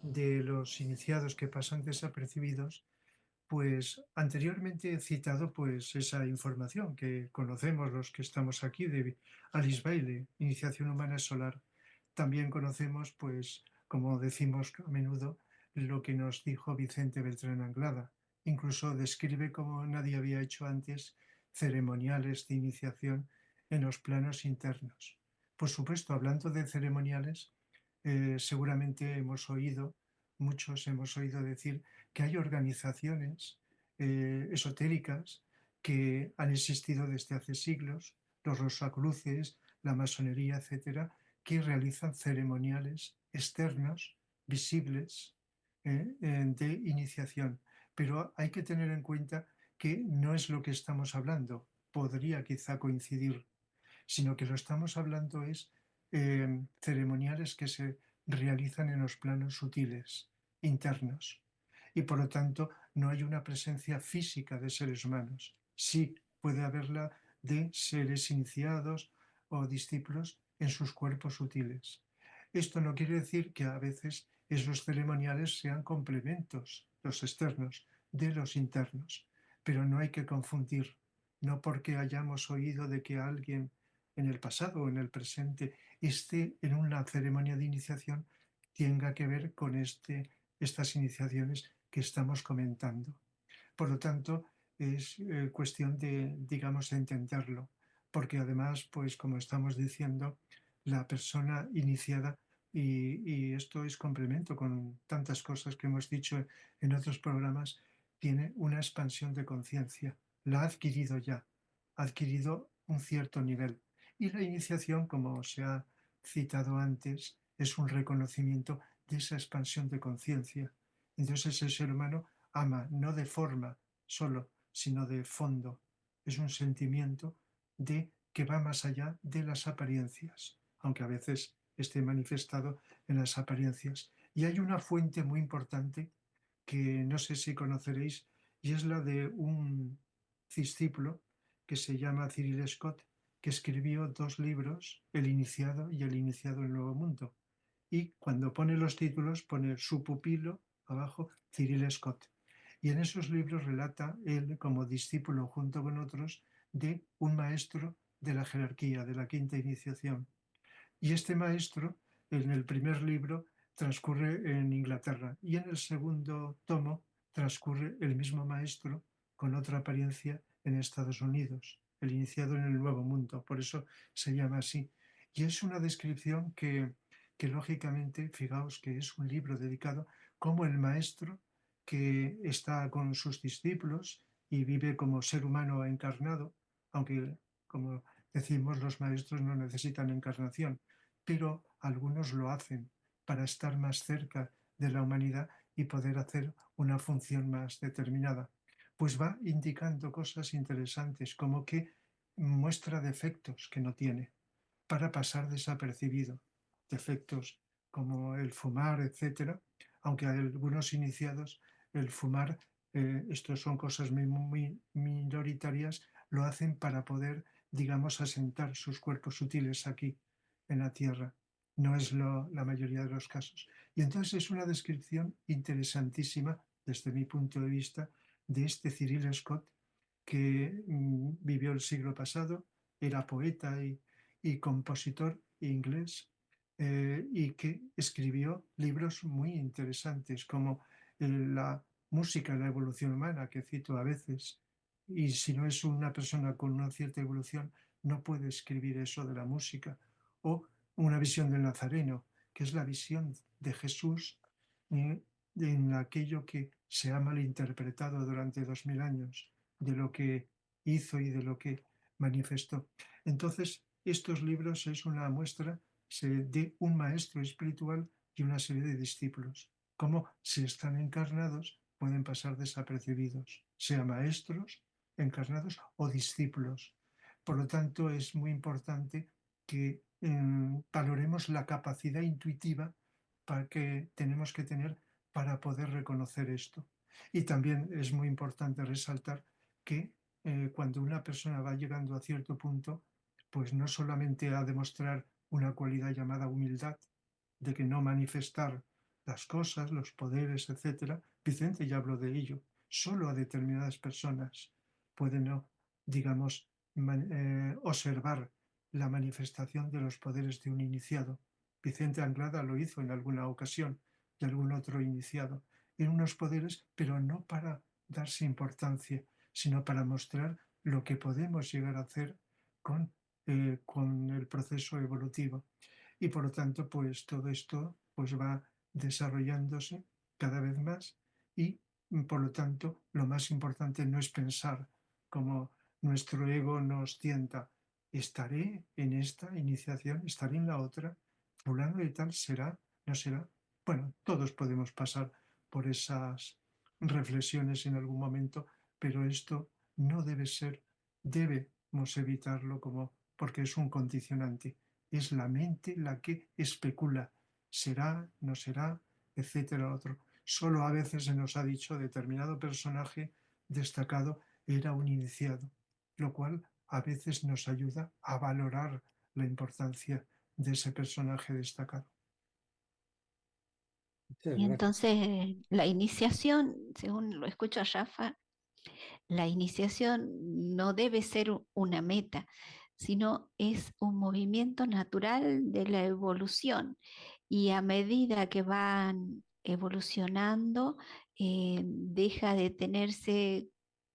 Speaker 5: de los iniciados que pasan desapercibidos, pues anteriormente he citado pues esa información que conocemos los que estamos aquí de Alice Bailey, Iniciación Humana Solar. También conocemos, pues, como decimos a menudo, lo que nos dijo Vicente Beltrán Anglada. Incluso describe, como nadie había hecho antes, ceremoniales de iniciación en los planos internos. Por supuesto, hablando de ceremoniales, seguramente muchos hemos oído decir que hay organizaciones esotéricas que han existido desde hace siglos, los Rosacruces, la masonería, etcétera, que realizan ceremoniales externos, visibles, de iniciación. Pero hay que tener en cuenta que no es lo que estamos hablando, podría quizá coincidir, sino que lo estamos hablando es ceremoniales que se realizan en los planos sutiles, internos, y por lo tanto no hay una presencia física de seres humanos. Sí puede haberla de seres iniciados o discípulos en sus cuerpos sutiles. Esto no quiere decir que a veces esos ceremoniales sean complementos, los externos, de los internos, pero no hay que confundir, no porque hayamos oído de que alguien en el pasado o en el presente esté en una ceremonia de iniciación tenga que ver con estas iniciaciones que estamos comentando. Por lo tanto, es cuestión de, digamos, entenderlo, porque además, pues como estamos diciendo, la persona iniciada, y esto es complemento con tantas cosas que hemos dicho en otros programas, tiene una expansión de conciencia, la ha adquirido ya, ha adquirido un cierto nivel. Y la iniciación, como se ha citado antes, es un reconocimiento de esa expansión de conciencia. Entonces el ser humano ama no de forma solo, sino de fondo. Es un sentimiento de que va más allá de las apariencias, aunque a veces esté manifestado en las apariencias. Y hay una fuente muy importante que no sé si conoceréis, y es la de un discípulo que se llama Cyril Scott, que escribió 2 libros, El iniciado y El iniciado en el Nuevo Mundo. Y cuando pone los títulos pone su pupilo abajo, Cyril Scott. Y en esos libros relata él como discípulo junto con otros de un maestro de la jerarquía, de la quinta iniciación. Y este maestro, en el primer libro, transcurre en Inglaterra y en el segundo tomo transcurre el mismo maestro con otra apariencia en Estados Unidos, el iniciado en el Nuevo Mundo, por eso se llama así. Y es una descripción que lógicamente, fijaos que es un libro dedicado como el maestro que está con sus discípulos y vive como ser humano encarnado, aunque como decimos los maestros no necesitan encarnación, pero algunos lo hacen para estar más cerca de la humanidad y poder hacer una función más determinada. Pues va indicando cosas interesantes, como que muestra defectos que no tiene, para pasar desapercibido, defectos como el fumar, etcétera, aunque hay algunos iniciados, el fumar, estos son cosas muy minoritarias, lo hacen para poder, digamos, asentar sus cuerpos sutiles aquí en la tierra. No es la mayoría de los casos. Y entonces es una descripción interesantísima, desde mi punto de vista, de este Cyril Scott, que vivió el siglo pasado, era poeta y compositor inglés, y que escribió libros muy interesantes como La música y la evolución humana, que cito a veces, y si no es una persona con una cierta evolución, no puede escribir eso de la música, o Una visión del Nazareno, que es la visión de Jesús en aquello que se ha malinterpretado durante 2000 años, de lo que hizo y de lo que manifestó. Entonces, estos libros es una muestra de un maestro espiritual y una serie de discípulos. Cómo, si están encarnados, pueden pasar desapercibidos, sea maestros encarnados o discípulos. Por lo tanto, es muy importante que valoremos la capacidad intuitiva que tenemos que tener para poder reconocer esto. Y también es muy importante resaltar que cuando una persona va llegando a cierto punto, pues no solamente a demostrar una cualidad llamada humildad, de que no manifestar las cosas, los poderes, etc. Vicente ya habló de ello. Solo a determinadas personas pueden, digamos, observar la manifestación de los poderes de un iniciado. Vicente Anglada lo hizo en alguna ocasión, y algún otro iniciado, en unos poderes, pero no para darse importancia, sino para mostrar lo que podemos llegar a hacer con el proceso evolutivo. Y por lo tanto, pues todo esto pues va desarrollándose cada vez más y por lo tanto lo más importante no es pensar como nuestro ego nos tienta, estaré en esta iniciación, estaré en la otra, fulano de tal será, no será. Bueno, todos podemos pasar por esas reflexiones en algún momento, pero esto no debe ser, debemos evitarlo como porque es un condicionante. Es la mente la que especula, será, no será, etcétera, otro. Solo a veces se nos ha dicho determinado personaje destacado era un iniciado, lo cual a veces nos ayuda a valorar la importancia de ese personaje destacado.
Speaker 3: Muchas
Speaker 6: Y
Speaker 3: gracias.
Speaker 6: entonces la iniciación, según lo escucho a Rafa, la iniciación no debe ser una meta, sino es un movimiento natural de la evolución. Y a medida que van evolucionando, deja de tenerse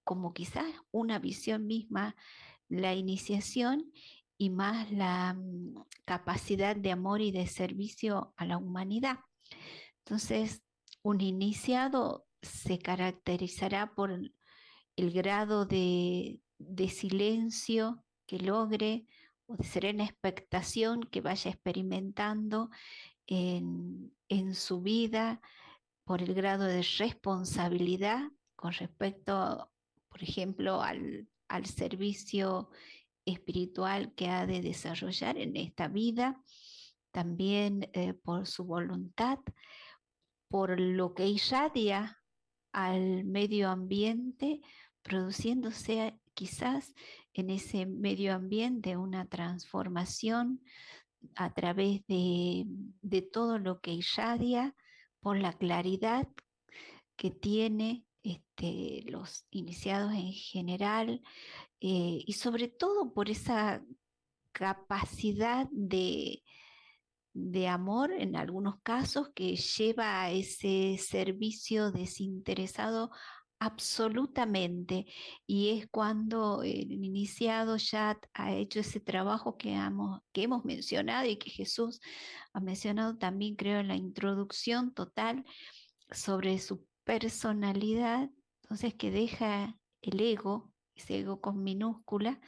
Speaker 6: como quizás una visión misma la iniciación y más la capacidad de amor y de servicio a la humanidad. Entonces, un iniciado se caracterizará por el grado de silencio que logre o de serena expectación que vaya experimentando en su vida, por el grado de responsabilidad con respecto, por ejemplo, al servicio espiritual que ha de desarrollar en esta vida, también por su voluntad, por lo que irradia al medio ambiente, produciéndose quizás en ese medio ambiente una transformación a través de todo lo que irradia, por la claridad que tiene los iniciados en general, y sobre todo por esa capacidad de amor en algunos casos que lleva a ese servicio desinteresado absolutamente, y es cuando el iniciado ya ha hecho ese trabajo que hemos mencionado y que Jesús ha mencionado también, creo, en la introducción total sobre su personalidad, entonces que deja el ego, ese ego con minúscula,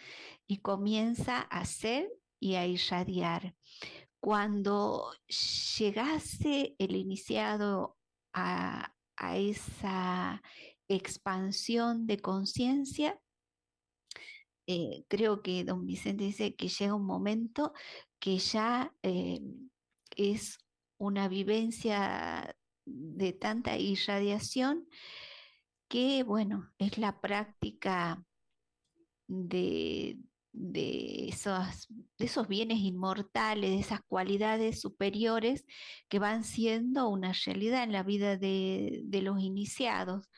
Speaker 6: y comienza a ser y a irradiar. Cuando llegase el iniciado a esa expansión de conciencia, creo que don Vicente dice que llega un momento que ya es una vivencia de tanta irradiación que, bueno, es la práctica de, de esos bienes inmortales, de esas cualidades superiores que van siendo una realidad en la vida de los iniciados.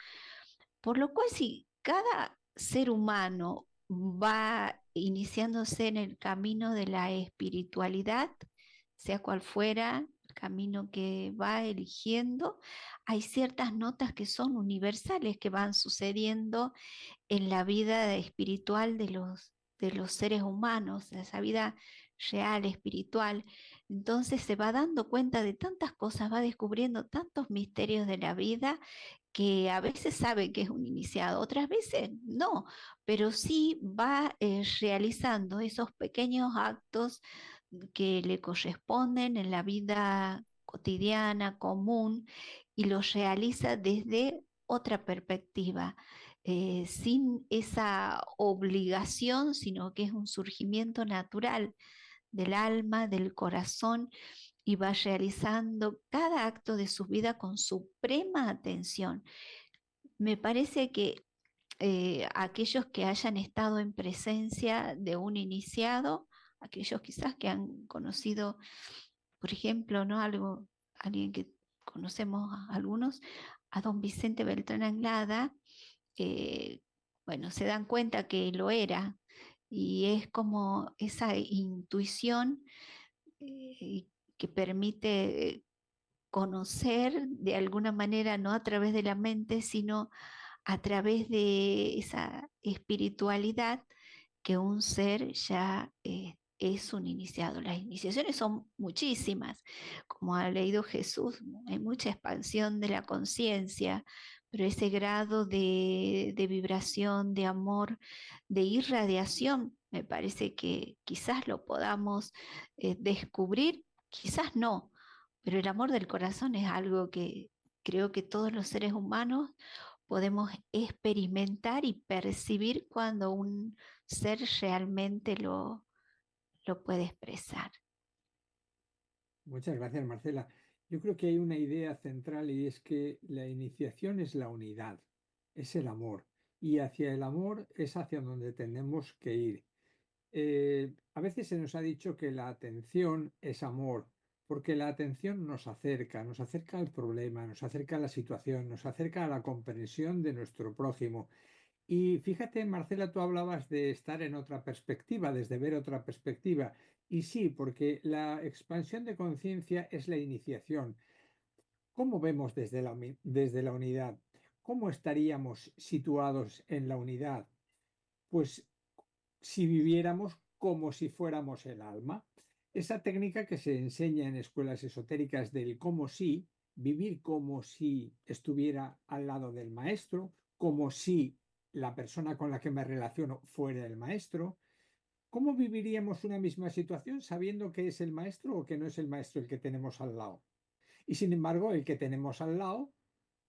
Speaker 6: Por lo cual, si cada ser humano va iniciándose en el camino de la espiritualidad, sea cual fuera el camino que va eligiendo, hay ciertas notas que son universales que van sucediendo en la vida espiritual de los seres humanos, esa vida real, espiritual. Entonces se va dando cuenta de tantas cosas, va descubriendo tantos misterios de la vida que a veces sabe que es un iniciado, otras veces no, pero sí va realizando esos pequeños actos que le corresponden en la vida cotidiana, común, y los realiza desde otra perspectiva, sin esa obligación, sino que es un surgimiento natural del alma, del corazón, y va realizando cada acto de su vida con suprema atención. Me parece que aquellos que hayan estado en presencia de un iniciado, aquellos quizás que han conocido, por ejemplo, ¿no? Alguien que conocemos a algunos, a don Vicente Beltrán Anglada, eh, bueno, se dan cuenta que lo era, y es como esa intuición que permite conocer de alguna manera, no a través de la mente, sino a través de esa espiritualidad que un ser ya es un iniciado. Las iniciaciones son muchísimas, como ha leído Jesús, hay mucha expansión de la conciencia, pero ese grado de vibración, de amor, de irradiación, me parece que quizás lo podamos descubrir, quizás no, pero el amor del corazón es algo que creo que todos los seres humanos podemos experimentar y percibir cuando un ser realmente lo puede expresar.
Speaker 3: Muchas gracias, Marcela. Yo creo que hay una idea central y es que la iniciación es la unidad, es el amor. Y hacia el amor es hacia donde tenemos que ir. A veces se nos ha dicho que la atención es amor, porque la atención nos acerca al problema, nos acerca a la situación, nos acerca a la comprensión de nuestro prójimo. Y fíjate, Marcela, tú hablabas de estar en otra perspectiva, desde ver otra perspectiva. Y sí, porque la expansión de conciencia es la iniciación. ¿Cómo vemos desde la unidad? ¿Cómo estaríamos situados en la unidad? Pues si viviéramos como si fuéramos el alma. Esa técnica que se enseña en escuelas esotéricas del cómo sí, vivir como si estuviera al lado del maestro, como si la persona con la que me relaciono fuera el maestro. ¿Cómo viviríamos una misma situación sabiendo que es el maestro o que no es el maestro el que tenemos al lado? Y sin embargo, el que tenemos al lado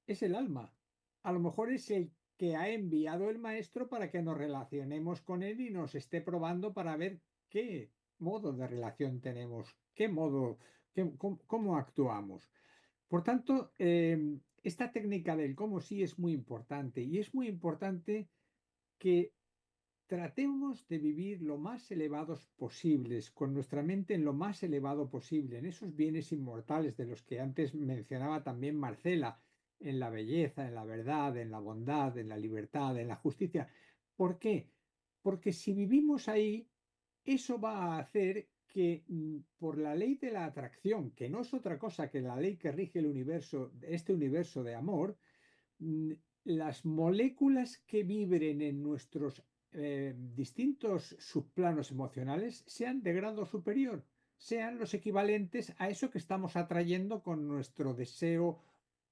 Speaker 3: es el alma. A lo mejor es el que ha enviado el maestro para que nos relacionemos con él y nos esté probando para ver qué modo de relación tenemos, qué modo, cómo actuamos. Por tanto, esta técnica del cómo sí es muy importante y es muy importante que tratemos de vivir lo más elevados posibles, con nuestra mente en lo más elevado posible, en esos bienes inmortales de los que antes mencionaba también Marcela, en la belleza, en la verdad, en la bondad, en la libertad, en la justicia. ¿Por qué? Porque si vivimos ahí, eso va a hacer que por la ley de la atracción, que no es otra cosa que la ley que rige el universo, este universo de amor, mm, las moléculas que vibren en nuestros distintos subplanos emocionales sean de grado superior, sean los equivalentes a eso que estamos atrayendo con nuestro deseo,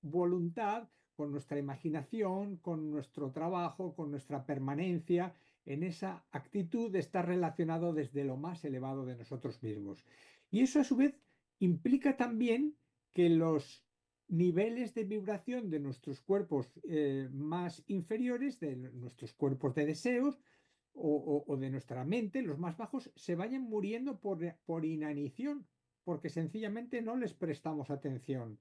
Speaker 3: voluntad, con nuestra imaginación, con nuestro trabajo, con nuestra permanencia en esa actitud de estar relacionado desde lo más elevado de nosotros mismos. Y eso a su vez implica también que los niveles de vibración de nuestros cuerpos más inferiores, de nuestros cuerpos de deseos o de nuestra mente, los más bajos, se vayan muriendo por inanición, porque sencillamente no les prestamos atención.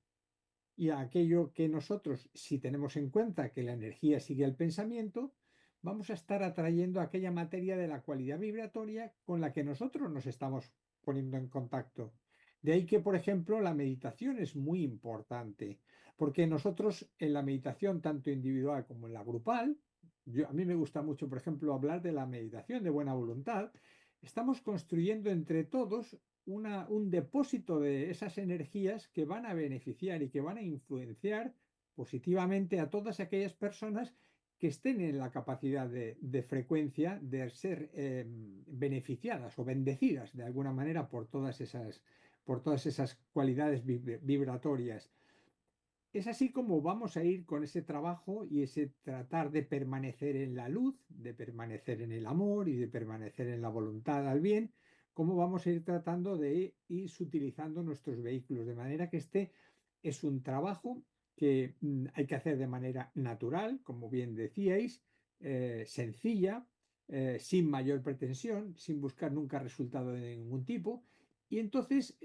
Speaker 3: Y a aquello que nosotros, si tenemos en cuenta que la energía sigue al pensamiento, vamos a estar atrayendo aquella materia de la cualidad vibratoria con la que nosotros nos estamos poniendo en contacto. De ahí que, por ejemplo, la meditación es muy importante, porque nosotros en la meditación, tanto individual como en la grupal, a mí me gusta mucho, por ejemplo, hablar de la meditación de buena voluntad, estamos construyendo entre todos un depósito de esas energías que van a beneficiar y que van a influenciar positivamente a todas aquellas personas que estén en la capacidad de frecuencia de ser beneficiadas o bendecidas de alguna manera por todas esas cualidades vibratorias. Es así como vamos a ir con ese trabajo y ese tratar de permanecer en la luz, de permanecer en el amor y de permanecer en la voluntad al bien, cómo vamos a ir tratando de ir utilizando nuestros vehículos. De manera que este es un trabajo que hay que hacer de manera natural, como bien decíais, sencilla, sin mayor pretensión, sin buscar nunca resultado de ningún tipo. Y entonces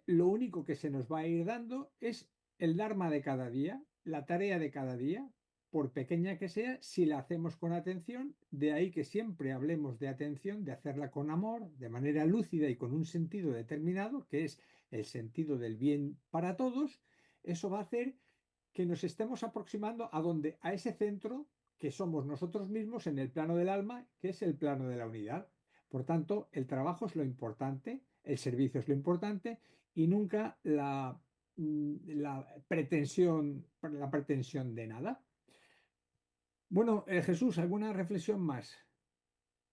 Speaker 3: lo único que se nos va a ir dando es el Dharma de cada día, la tarea de cada día, por pequeña que sea, si la hacemos con atención, de ahí que siempre hablemos de atención, de hacerla con amor, de manera lúcida y con un sentido determinado, que es el sentido del bien para todos. Eso va a hacer que nos estemos aproximando a ese centro que somos nosotros mismos en el plano del alma, que es el plano de la unidad. Por tanto, el trabajo es lo importante, el servicio es lo importante y nunca la pretensión de nada. Bueno, Jesús, ¿alguna reflexión más?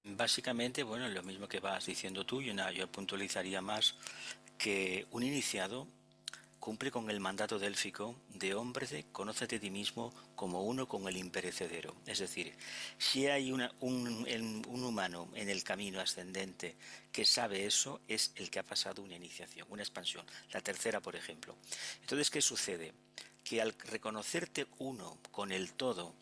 Speaker 4: Básicamente, bueno, lo mismo que vas diciendo tú, yo puntualizaría más que un iniciado cumple con el mandato délfico de hombre, conócete a ti mismo como uno con el imperecedero. Es decir, si hay un humano en el camino ascendente que sabe eso, es el que ha pasado una iniciación, una expansión, la tercera, por ejemplo. Entonces, ¿qué sucede? Que al reconocerte uno con el todo,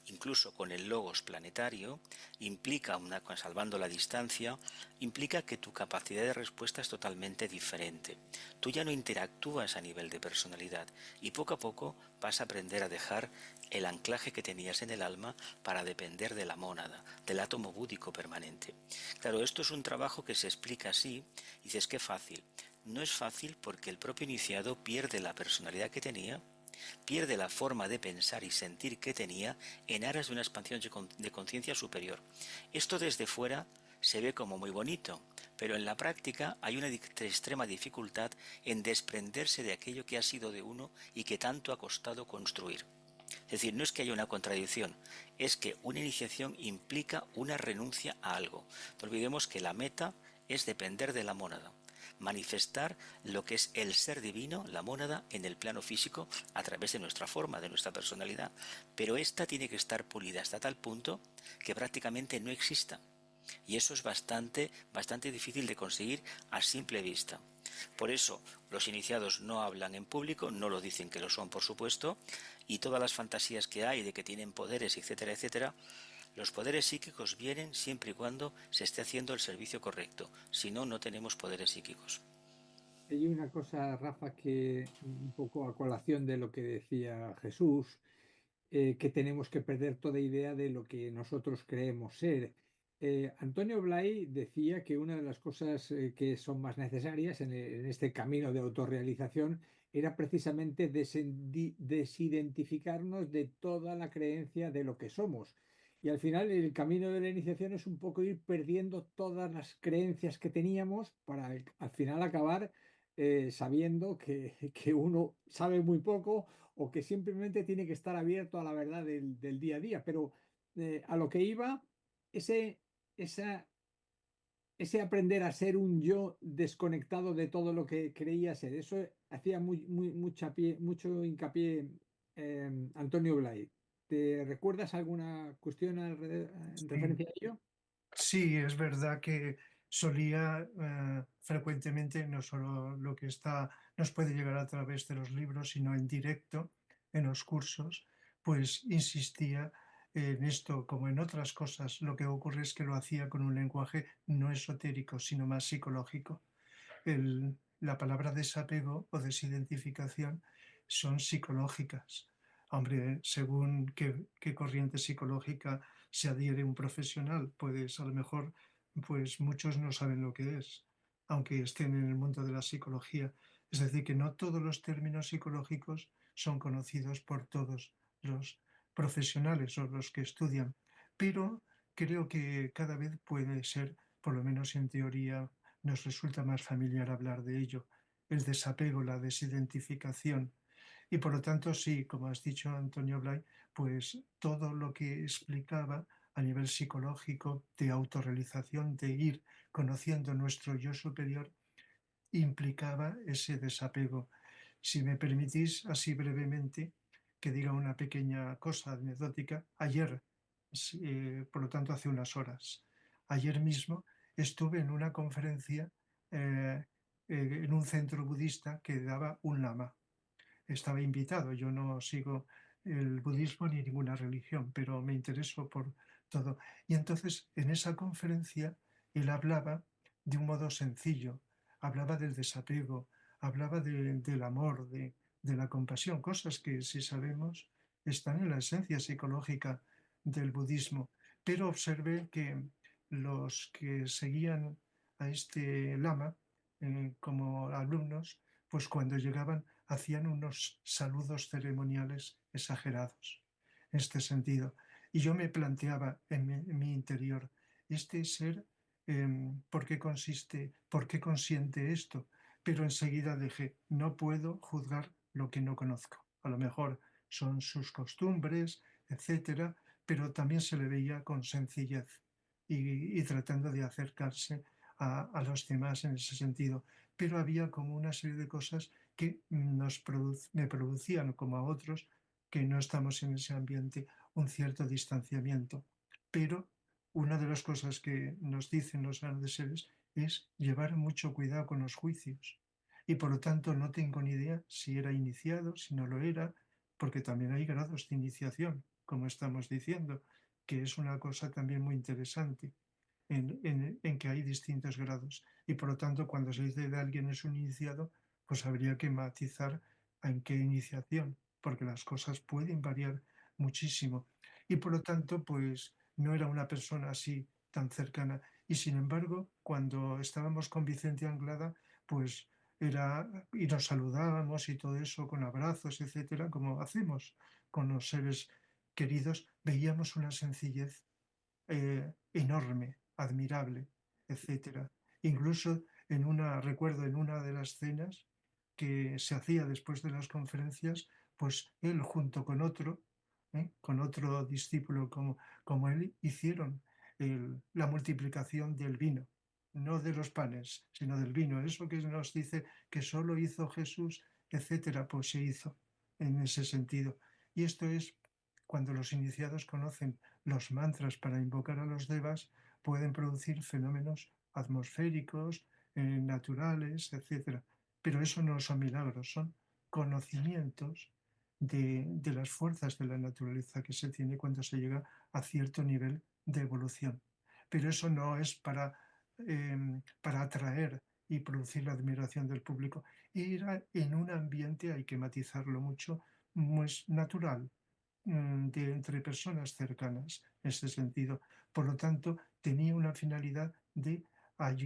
Speaker 4: incluso con el logos planetario, implica, salvando la distancia, implica que tu capacidad de respuesta es totalmente diferente. Tú ya no interactúas a nivel de personalidad y poco a poco vas a aprender a dejar el anclaje que tenías en el alma para depender de la mónada, del átomo búdico permanente. Claro, esto es un trabajo que se explica así y dices, qué fácil. No es fácil porque el propio iniciado pierde la personalidad que tenía, pierde la forma de pensar y sentir que tenía en aras de una expansión de conciencia superior. Esto desde fuera se ve como muy bonito, pero en la práctica hay una extrema dificultad en desprenderse de aquello que ha sido de uno y que tanto ha costado construir. Es decir, no es que haya una contradicción, es que una iniciación implica una renuncia a algo. No olvidemos que la meta es depender de la mónada, manifestar lo que es el ser divino, la mónada, en el plano físico a través de nuestra forma, de nuestra personalidad. Pero esta tiene que estar pulida hasta tal punto que prácticamente no exista. Y eso es bastante difícil de conseguir a simple vista. Por eso los iniciados no hablan en público, no lo dicen que lo son, por supuesto, y todas las fantasías que hay de que tienen poderes, etcétera, etcétera, los poderes psíquicos vienen siempre y cuando se esté haciendo el servicio correcto. Si no, no tenemos poderes psíquicos.
Speaker 3: Hay una cosa, Rafa, que un poco a colación de lo que decía Jesús, que tenemos que perder toda idea de lo que nosotros creemos ser. Antonio Blay decía que una de las cosas que son más necesarias en este camino de autorrealización era precisamente desidentificarnos de toda la creencia de lo que somos. Y al final el camino de la iniciación es un poco ir perdiendo todas las creencias que teníamos para al final acabar sabiendo que uno sabe muy poco o que simplemente tiene que estar abierto a la verdad del día a día. Pero a lo que iba, ese, esa, ese aprender a ser un yo desconectado de todo lo que creía ser, eso hacía mucho hincapié Antonio Blay. ¿Te recuerdas alguna cuestión en
Speaker 5: Sí,
Speaker 3: referencia a ello?
Speaker 5: sí, es verdad que solía frecuentemente, no solo lo que nos puede llegar a través de los libros, sino en directo, en los cursos, pues insistía en esto, como en otras cosas. Lo que ocurre es que lo hacía con un lenguaje no esotérico, sino más psicológico. la palabra desapego o desidentificación son psicológicas. Hombre, según qué corriente psicológica se adhiere un profesional, pues a lo mejor pues muchos no saben lo que es, aunque estén en el mundo de la psicología. Es decir, que no todos los términos psicológicos son conocidos por todos los profesionales o los que estudian, pero creo que cada vez puede ser, por lo menos en teoría, nos resulta más familiar hablar de ello, el desapego, la desidentificación. Y por lo tanto, sí, como has dicho Antonio Blay, pues todo lo que explicaba a nivel psicológico, de autorrealización, de ir conociendo nuestro yo superior, implicaba ese desapego. Si me permitís, así brevemente, que diga una pequeña cosa anecdótica, ayer, por lo tanto hace unas horas, ayer mismo estuve en una conferencia en un centro budista que daba un lama. Estaba invitado, yo no sigo el budismo ni ninguna religión, pero me intereso por todo. Y entonces en esa conferencia él hablaba de un modo sencillo, hablaba del desapego, hablaba del amor, de la compasión, cosas que si sabemos están en la esencia psicológica del budismo. Pero observé que los que seguían a este lama como alumnos, pues cuando llegaban hacían unos saludos ceremoniales exagerados en este sentido. Y yo me planteaba en mi interior, este ser, ¿por qué consiste, por qué consiente esto? Pero enseguida dije, no puedo juzgar lo que no conozco. A lo mejor son sus costumbres, etcétera, pero también se le veía con sencillez y tratando de acercarse a los demás en ese sentido. Pero había como una serie de cosas que me producían, como a otros que no estamos en ese ambiente, un cierto distanciamiento. Pero una de las cosas que nos dicen los grandes seres es llevar mucho cuidado con los juicios. Y por lo tanto no tengo ni idea si era iniciado, si no lo era, porque también hay grados de iniciación, como estamos diciendo, que es una cosa también muy interesante, en que hay distintos grados. Y por lo tanto, cuando se dice de alguien es un iniciado, pues habría que matizar en qué iniciación, porque las cosas pueden variar muchísimo. Y por lo tanto, pues no era una persona así tan cercana. Y sin embargo, cuando estábamos con Vicente Anglada, pues era, y nos saludábamos y todo eso con abrazos, etcétera, como hacemos con los seres queridos, veíamos una sencillez enorme, admirable, etcétera. Incluso recuerdo en una de las cenas que se hacía después de las conferencias, pues él junto con otro discípulo como él, hicieron la multiplicación del vino, no de los panes, sino del vino. Eso que nos dice que solo hizo Jesús, etcétera, pues se hizo en ese sentido. Y esto es cuando los iniciados conocen los mantras para invocar a los devas, pueden producir fenómenos atmosféricos, naturales, etc. Pero eso no son milagros, son conocimientos de las fuerzas de la naturaleza que se tiene cuando se llega a cierto nivel de evolución. Pero eso no es para atraer y producir la admiración del público. Ir en un ambiente, hay que matizarlo mucho, pues natural, de entre personas cercanas, en ese sentido. Por lo tanto, tenía una finalidad de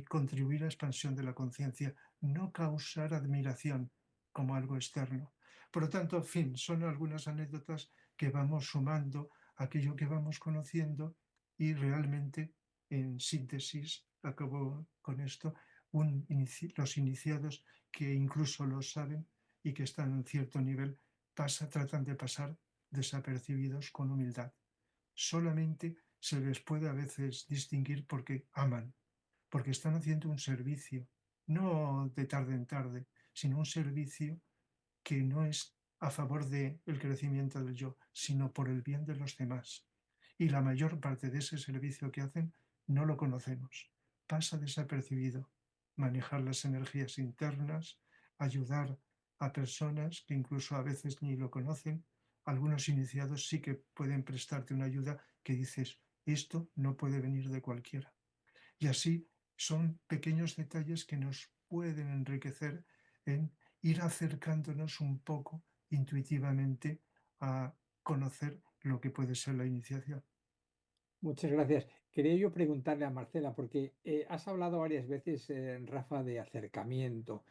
Speaker 5: contribuir a la expansión de la conciencia, no causar admiración como algo externo. Por lo tanto, en fin, son algunas anécdotas que vamos sumando aquello que vamos conociendo y realmente, en síntesis, acabo con esto, los iniciados que incluso lo saben y que están en cierto nivel, tratan de pasar desapercibidos con humildad. Solamente se les puede a veces distinguir porque aman, porque están haciendo un servicio, no de tarde en tarde, sino un servicio que no es a favor del crecimiento del yo, sino por el bien de los demás. Y la mayor parte de ese servicio que hacen no lo conocemos, pasa desapercibido. Manejar las energías internas, ayudar a personas que incluso a veces ni lo conocen. Algunos iniciados sí que pueden prestarte una ayuda que dices, esto no puede venir de cualquiera. Y así son pequeños detalles que nos pueden enriquecer en ir acercándonos un poco intuitivamente a conocer lo que puede ser la iniciación.
Speaker 3: Muchas gracias. Quería yo preguntarle a Marcela, porque has hablado varias veces, Rafa, de acercamiento.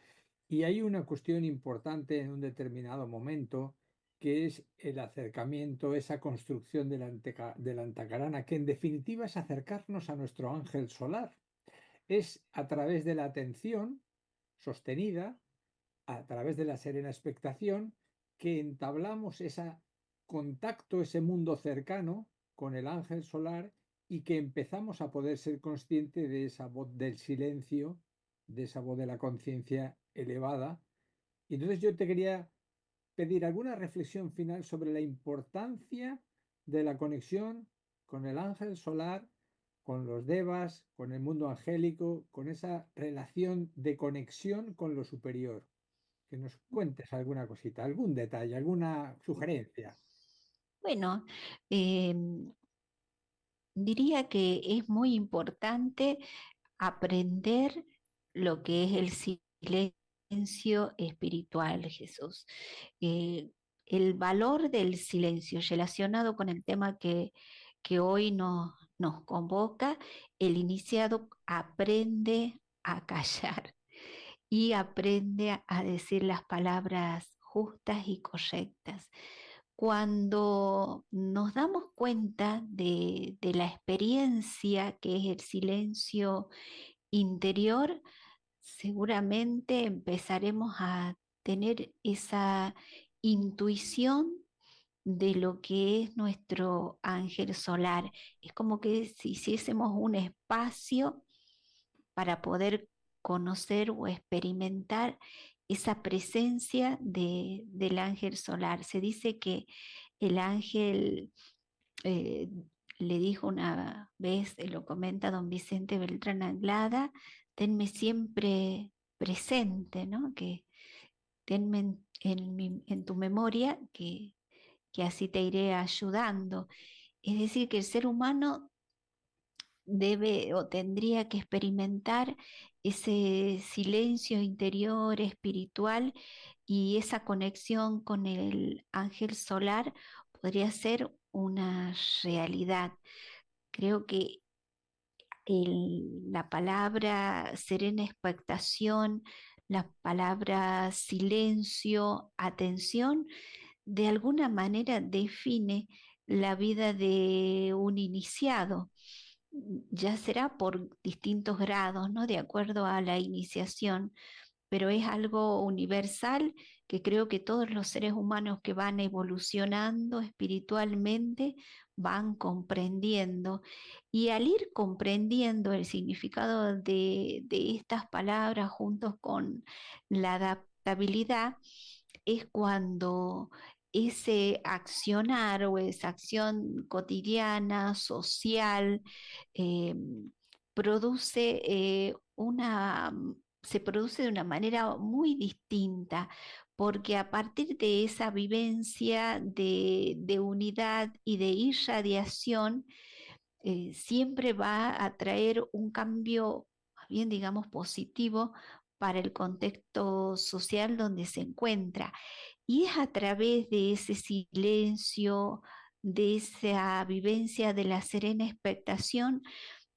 Speaker 3: Y hay una cuestión importante en un determinado momento, que es el acercamiento, esa construcción de la antacarana, que en definitiva es acercarnos a nuestro ángel solar. Es a través de la atención sostenida, a través de la serena expectación, que entablamos ese contacto, ese mundo cercano con el ángel solar y que empezamos a poder ser conscientes de esa voz del silencio, de esa voz de la conciencia elevada. Y entonces yo te quería pedir alguna reflexión final sobre la importancia de la conexión con el ángel solar, con los devas, con el mundo angélico, con esa relación de conexión con lo superior. Que nos cuentes alguna cosita, algún detalle, alguna sugerencia.
Speaker 6: Bueno, diría que es muy importante aprender lo que es el silencio espiritual, Jesús. Eh, el valor del silencio relacionado con el tema que hoy nos convoca, el iniciado aprende a callar y aprende a decir las palabras justas y correctas. Cuando nos damos cuenta de la experiencia que es el silencio interior, seguramente empezaremos a tener esa intuición de lo que es nuestro ángel solar. Es como que si hiciésemos un espacio para poder conocer o experimentar esa presencia del ángel solar. Se dice que el ángel eh, le dijo una vez, lo comenta don Vicente Beltrán Anglada, tenme siempre presente, ¿no? Que tenme en tu memoria, que así te iré ayudando. Es decir, que el ser humano debe o tendría que experimentar ese silencio interior espiritual, y esa conexión con el ángel solar podría ser una realidad. Creo que la palabra serena expectación, la palabra silencio, atención, de alguna manera define la vida de un iniciado. Ya será por distintos grados, ¿no? De acuerdo a la iniciación, pero es algo universal que creo que todos los seres humanos que van evolucionando espiritualmente van comprendiendo. Y al ir comprendiendo el significado de estas palabras juntos con la adaptabilidad, es cuando ese accionar o esa acción cotidiana, social, eh, produce se produce de una manera muy distinta, porque a partir de esa vivencia de unidad y de irradiación, siempre va a traer un cambio, más bien digamos, positivo para el contexto social donde se encuentra. Y es a través de ese silencio, de esa vivencia de la serena expectación,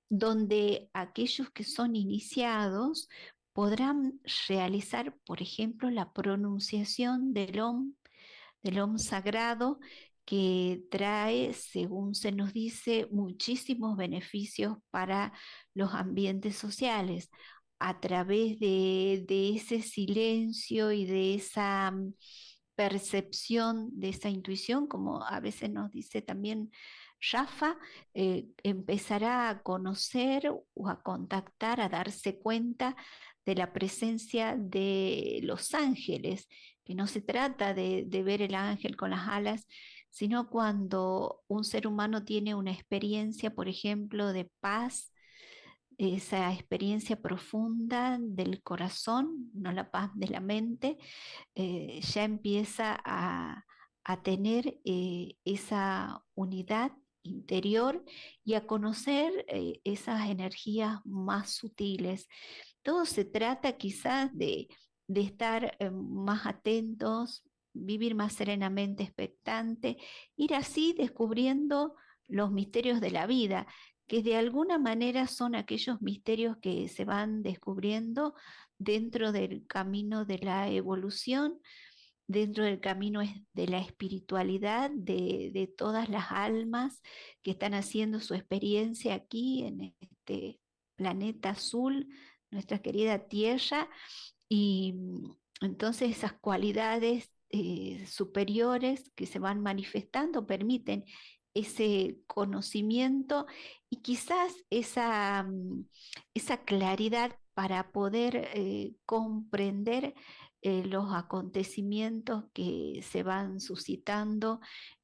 Speaker 6: donde aquellos que son iniciados podrán realizar, por ejemplo, la pronunciación del Om sagrado, que trae, según se nos dice, muchísimos beneficios para los ambientes sociales. A través de ese silencio y de esa percepción, de esa intuición, como a veces nos dice también Rafa, empezará a conocer o a contactar, a darse cuenta de la presencia de los ángeles, que no se trata de ver el ángel con las alas, sino cuando un ser humano tiene una experiencia, por ejemplo, de paz, esa experiencia profunda del corazón, no la paz de la mente, ya empieza a tener esa unidad interior y a conocer esas energías más sutiles. Todo se trata quizás de estar más atentos, vivir más serenamente expectante, ir así descubriendo los misterios de la vida, que de alguna manera son aquellos misterios que se van descubriendo dentro del camino de la evolución, dentro del camino de la espiritualidad de todas las almas que están haciendo su experiencia aquí en este planeta azul, nuestra querida Tierra, y entonces esas cualidades superiores que se van manifestando permiten ese conocimiento y quizás esa claridad para poder comprender los acontecimientos que se van suscitando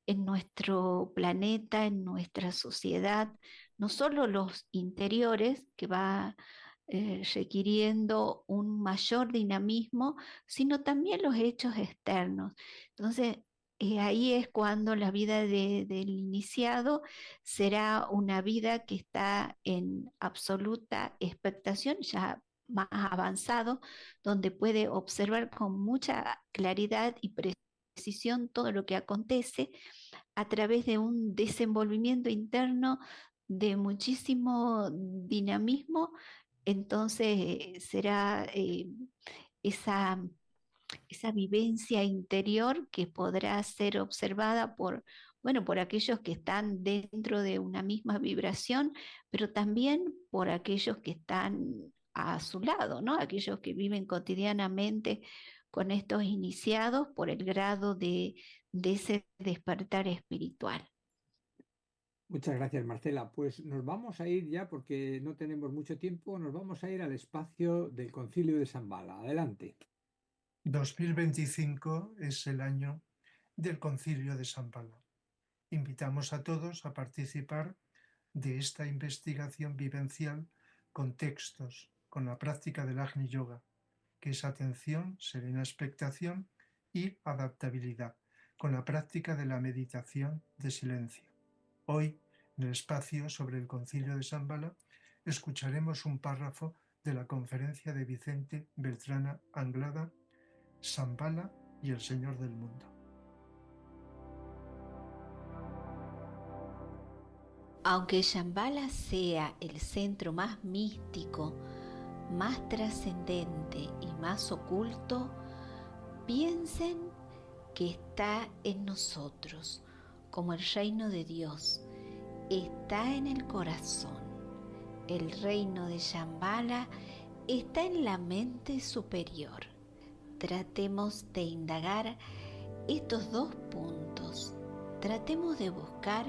Speaker 6: en nuestro planeta, en nuestra sociedad, no solo los interiores que va requiriendo un mayor dinamismo, sino también los hechos externos. Entonces, ahí es cuando la vida del iniciado será una vida que está en absoluta expectación, ya más avanzado, donde puede observar con mucha claridad y precisión todo lo que acontece a través de un desenvolvimiento interno de muchísimo dinamismo. Entonces será esa, esa vivencia interior que podrá ser observada por aquellos que están dentro de una misma vibración, pero también por aquellos que están a su lado, ¿no? Aquellos que viven cotidianamente con estos iniciados por el grado de ese despertar espiritual.
Speaker 3: Muchas gracias, Marcela. Pues nos vamos a ir ya, porque no tenemos mucho tiempo, nos vamos a ir al espacio del Concilio de Shambhala. Adelante.
Speaker 5: 2025 es el año del Concilio de Shambhala. Invitamos a todos a participar de esta investigación vivencial con textos, con la práctica del Agni Yoga, que es atención, serena expectación y adaptabilidad, con la práctica de la meditación de silencio. Hoy, en el espacio sobre el Concilio de Shambhala, escucharemos un párrafo de la conferencia de Vicente Beltrán Anglada, Shambhala y el Señor del Mundo.
Speaker 6: Aunque Shambhala sea el centro más místico, más trascendente y más oculto, piensen que está en nosotros, como el reino de Dios, está en el corazón. El reino de Shambhala está en la mente superior. Tratemos de indagar estos dos puntos. Tratemos de buscar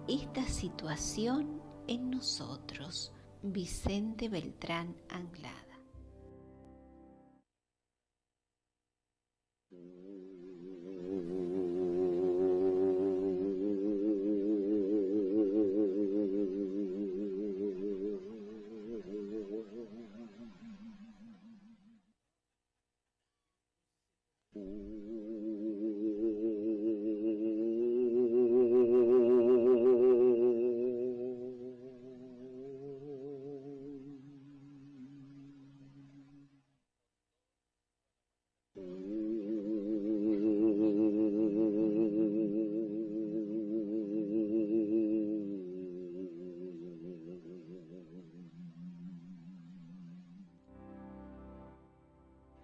Speaker 6: esta situación en nosotros. Vicente Beltrán Anglada.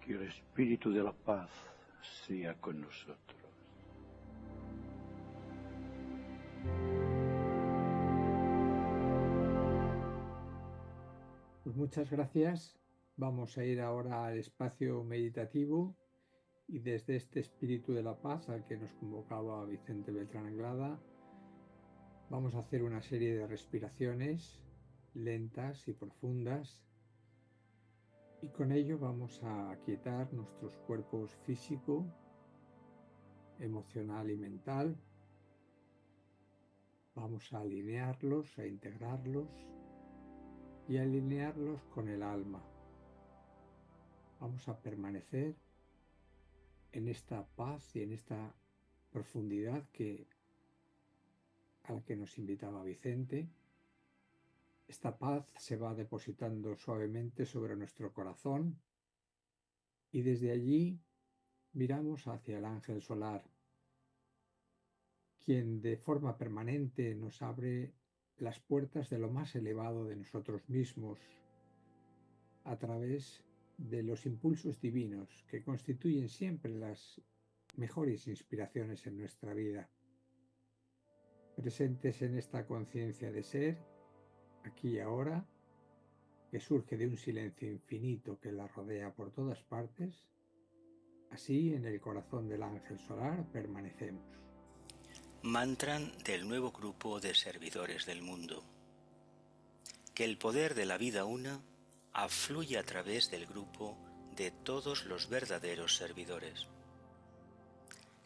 Speaker 7: Que el Espíritu de la paz sea con nosotros.
Speaker 3: Pues muchas gracias. Vamos a ir ahora al espacio meditativo y desde este espíritu de la paz al que nos convocaba Vicente Beltrán Anglada, vamos a hacer una serie de respiraciones lentas y profundas, y con ello vamos a aquietar nuestros cuerpos físico, emocional y mental. Vamos a alinearlos, a integrarlos y a alinearlos con el alma. Vamos a permanecer en esta paz y en esta profundidad a la que nos invitaba Vicente, Esta paz se va depositando suavemente sobre nuestro corazón y desde allí miramos hacia el ángel solar, quien de forma permanente nos abre las puertas de lo más elevado de nosotros mismos a través de los impulsos divinos que constituyen siempre las mejores inspiraciones en nuestra vida. Presentes en esta conciencia de ser, aquí y ahora, que surge de un silencio infinito que la rodea por todas partes, así en el corazón del ángel solar permanecemos.
Speaker 4: Mantran del nuevo grupo de servidores del mundo. Que el poder de la vida una afluye a través del grupo de todos los verdaderos servidores.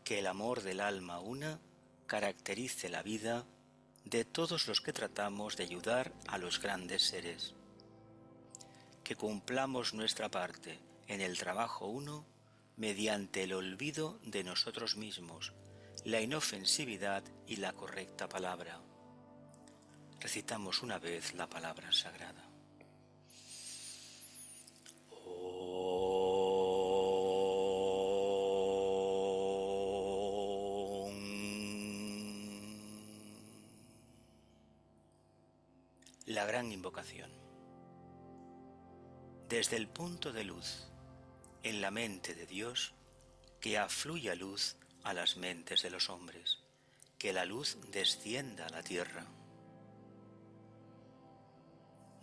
Speaker 4: Que el amor del alma una caracterice la vida de todos los que tratamos de ayudar a los grandes seres. Que cumplamos nuestra parte en el trabajo uno mediante el olvido de nosotros mismos, la inofensividad y la correcta palabra. Recitamos una vez la palabra sagrada. La gran invocación. Desde el punto de luz en la mente de Dios, que afluya luz a las mentes de los hombres, que la luz descienda a la tierra.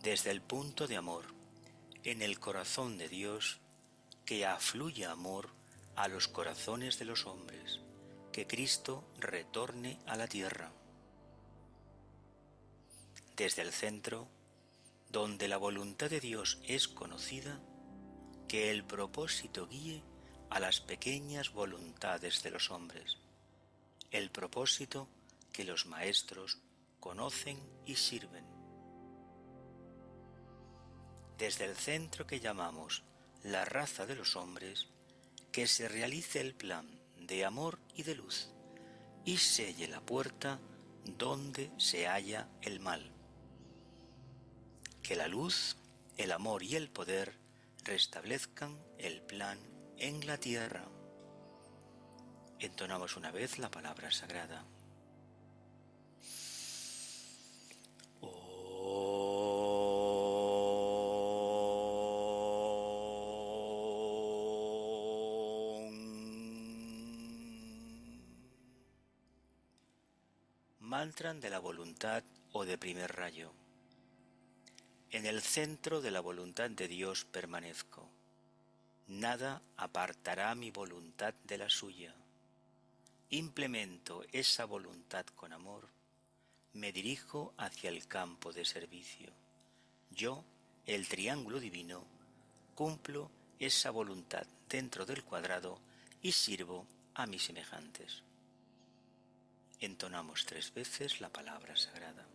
Speaker 4: Desde el punto de amor en el corazón de Dios, que afluya amor a los corazones de los hombres, que Cristo retorne a la tierra. Desde el centro, donde la voluntad de Dios es conocida, que el propósito guíe a las pequeñas voluntades de los hombres, el propósito que los maestros conocen y sirven. Desde el centro que llamamos la raza de los hombres, que se realice el plan de amor y de luz, y selle la puerta donde se halla el mal. Que la luz, el amor y el poder restablezcan el plan en la tierra. Entonamos una vez la palabra sagrada. Mantran de la voluntad o de primer rayo. En el centro de la voluntad de Dios permanezco. Nada apartará mi voluntad de la suya. Implemento esa voluntad con amor. Me dirijo hacia el campo de servicio. Yo, el triángulo divino, cumplo esa voluntad dentro del cuadrado y sirvo a mis semejantes. Entonamos 3 veces la palabra sagrada.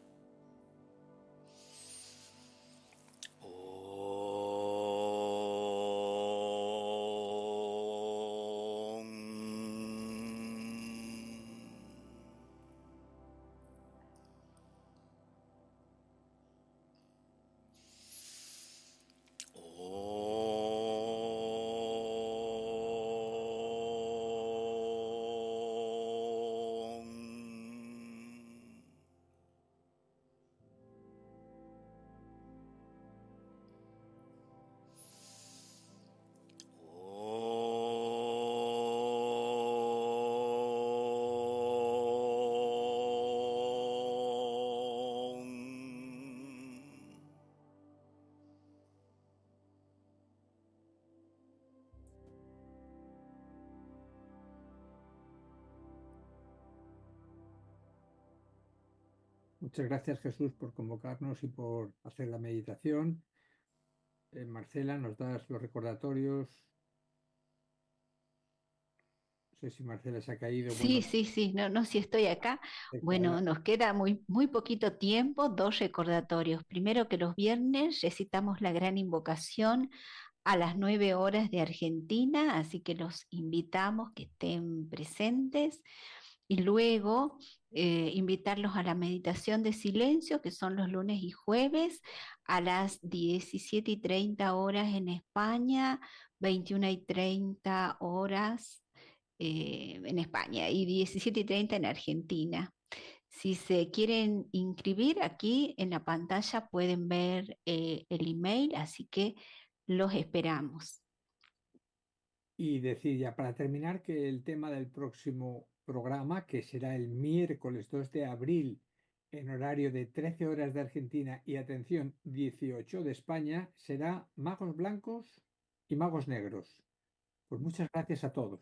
Speaker 3: Muchas gracias, Jesús, por convocarnos y por hacer la meditación. Marcela, ¿nos das los recordatorios? No sé si Marcela se ha caído.
Speaker 6: Sí,
Speaker 3: Bueno,
Speaker 6: sí, no, sí estoy acá. Bueno, nos queda muy poquito tiempo, 2 recordatorios. Primero, que los viernes recitamos la gran invocación a las 9 horas de Argentina, así que los invitamos que estén presentes. Y luego invitarlos a la meditación de silencio, que son los lunes y jueves, a las 17:30 horas en España, 21:30 horas en España y 17:30 en Argentina. Si se quieren inscribir, aquí en la pantalla pueden ver el email, así que los esperamos.
Speaker 3: Y decir ya para terminar que el tema del próximo programa, que será el miércoles 2 de abril en horario de 13 horas de Argentina y atención 18 de España, será magos blancos y magos negros. Pues muchas gracias a todos.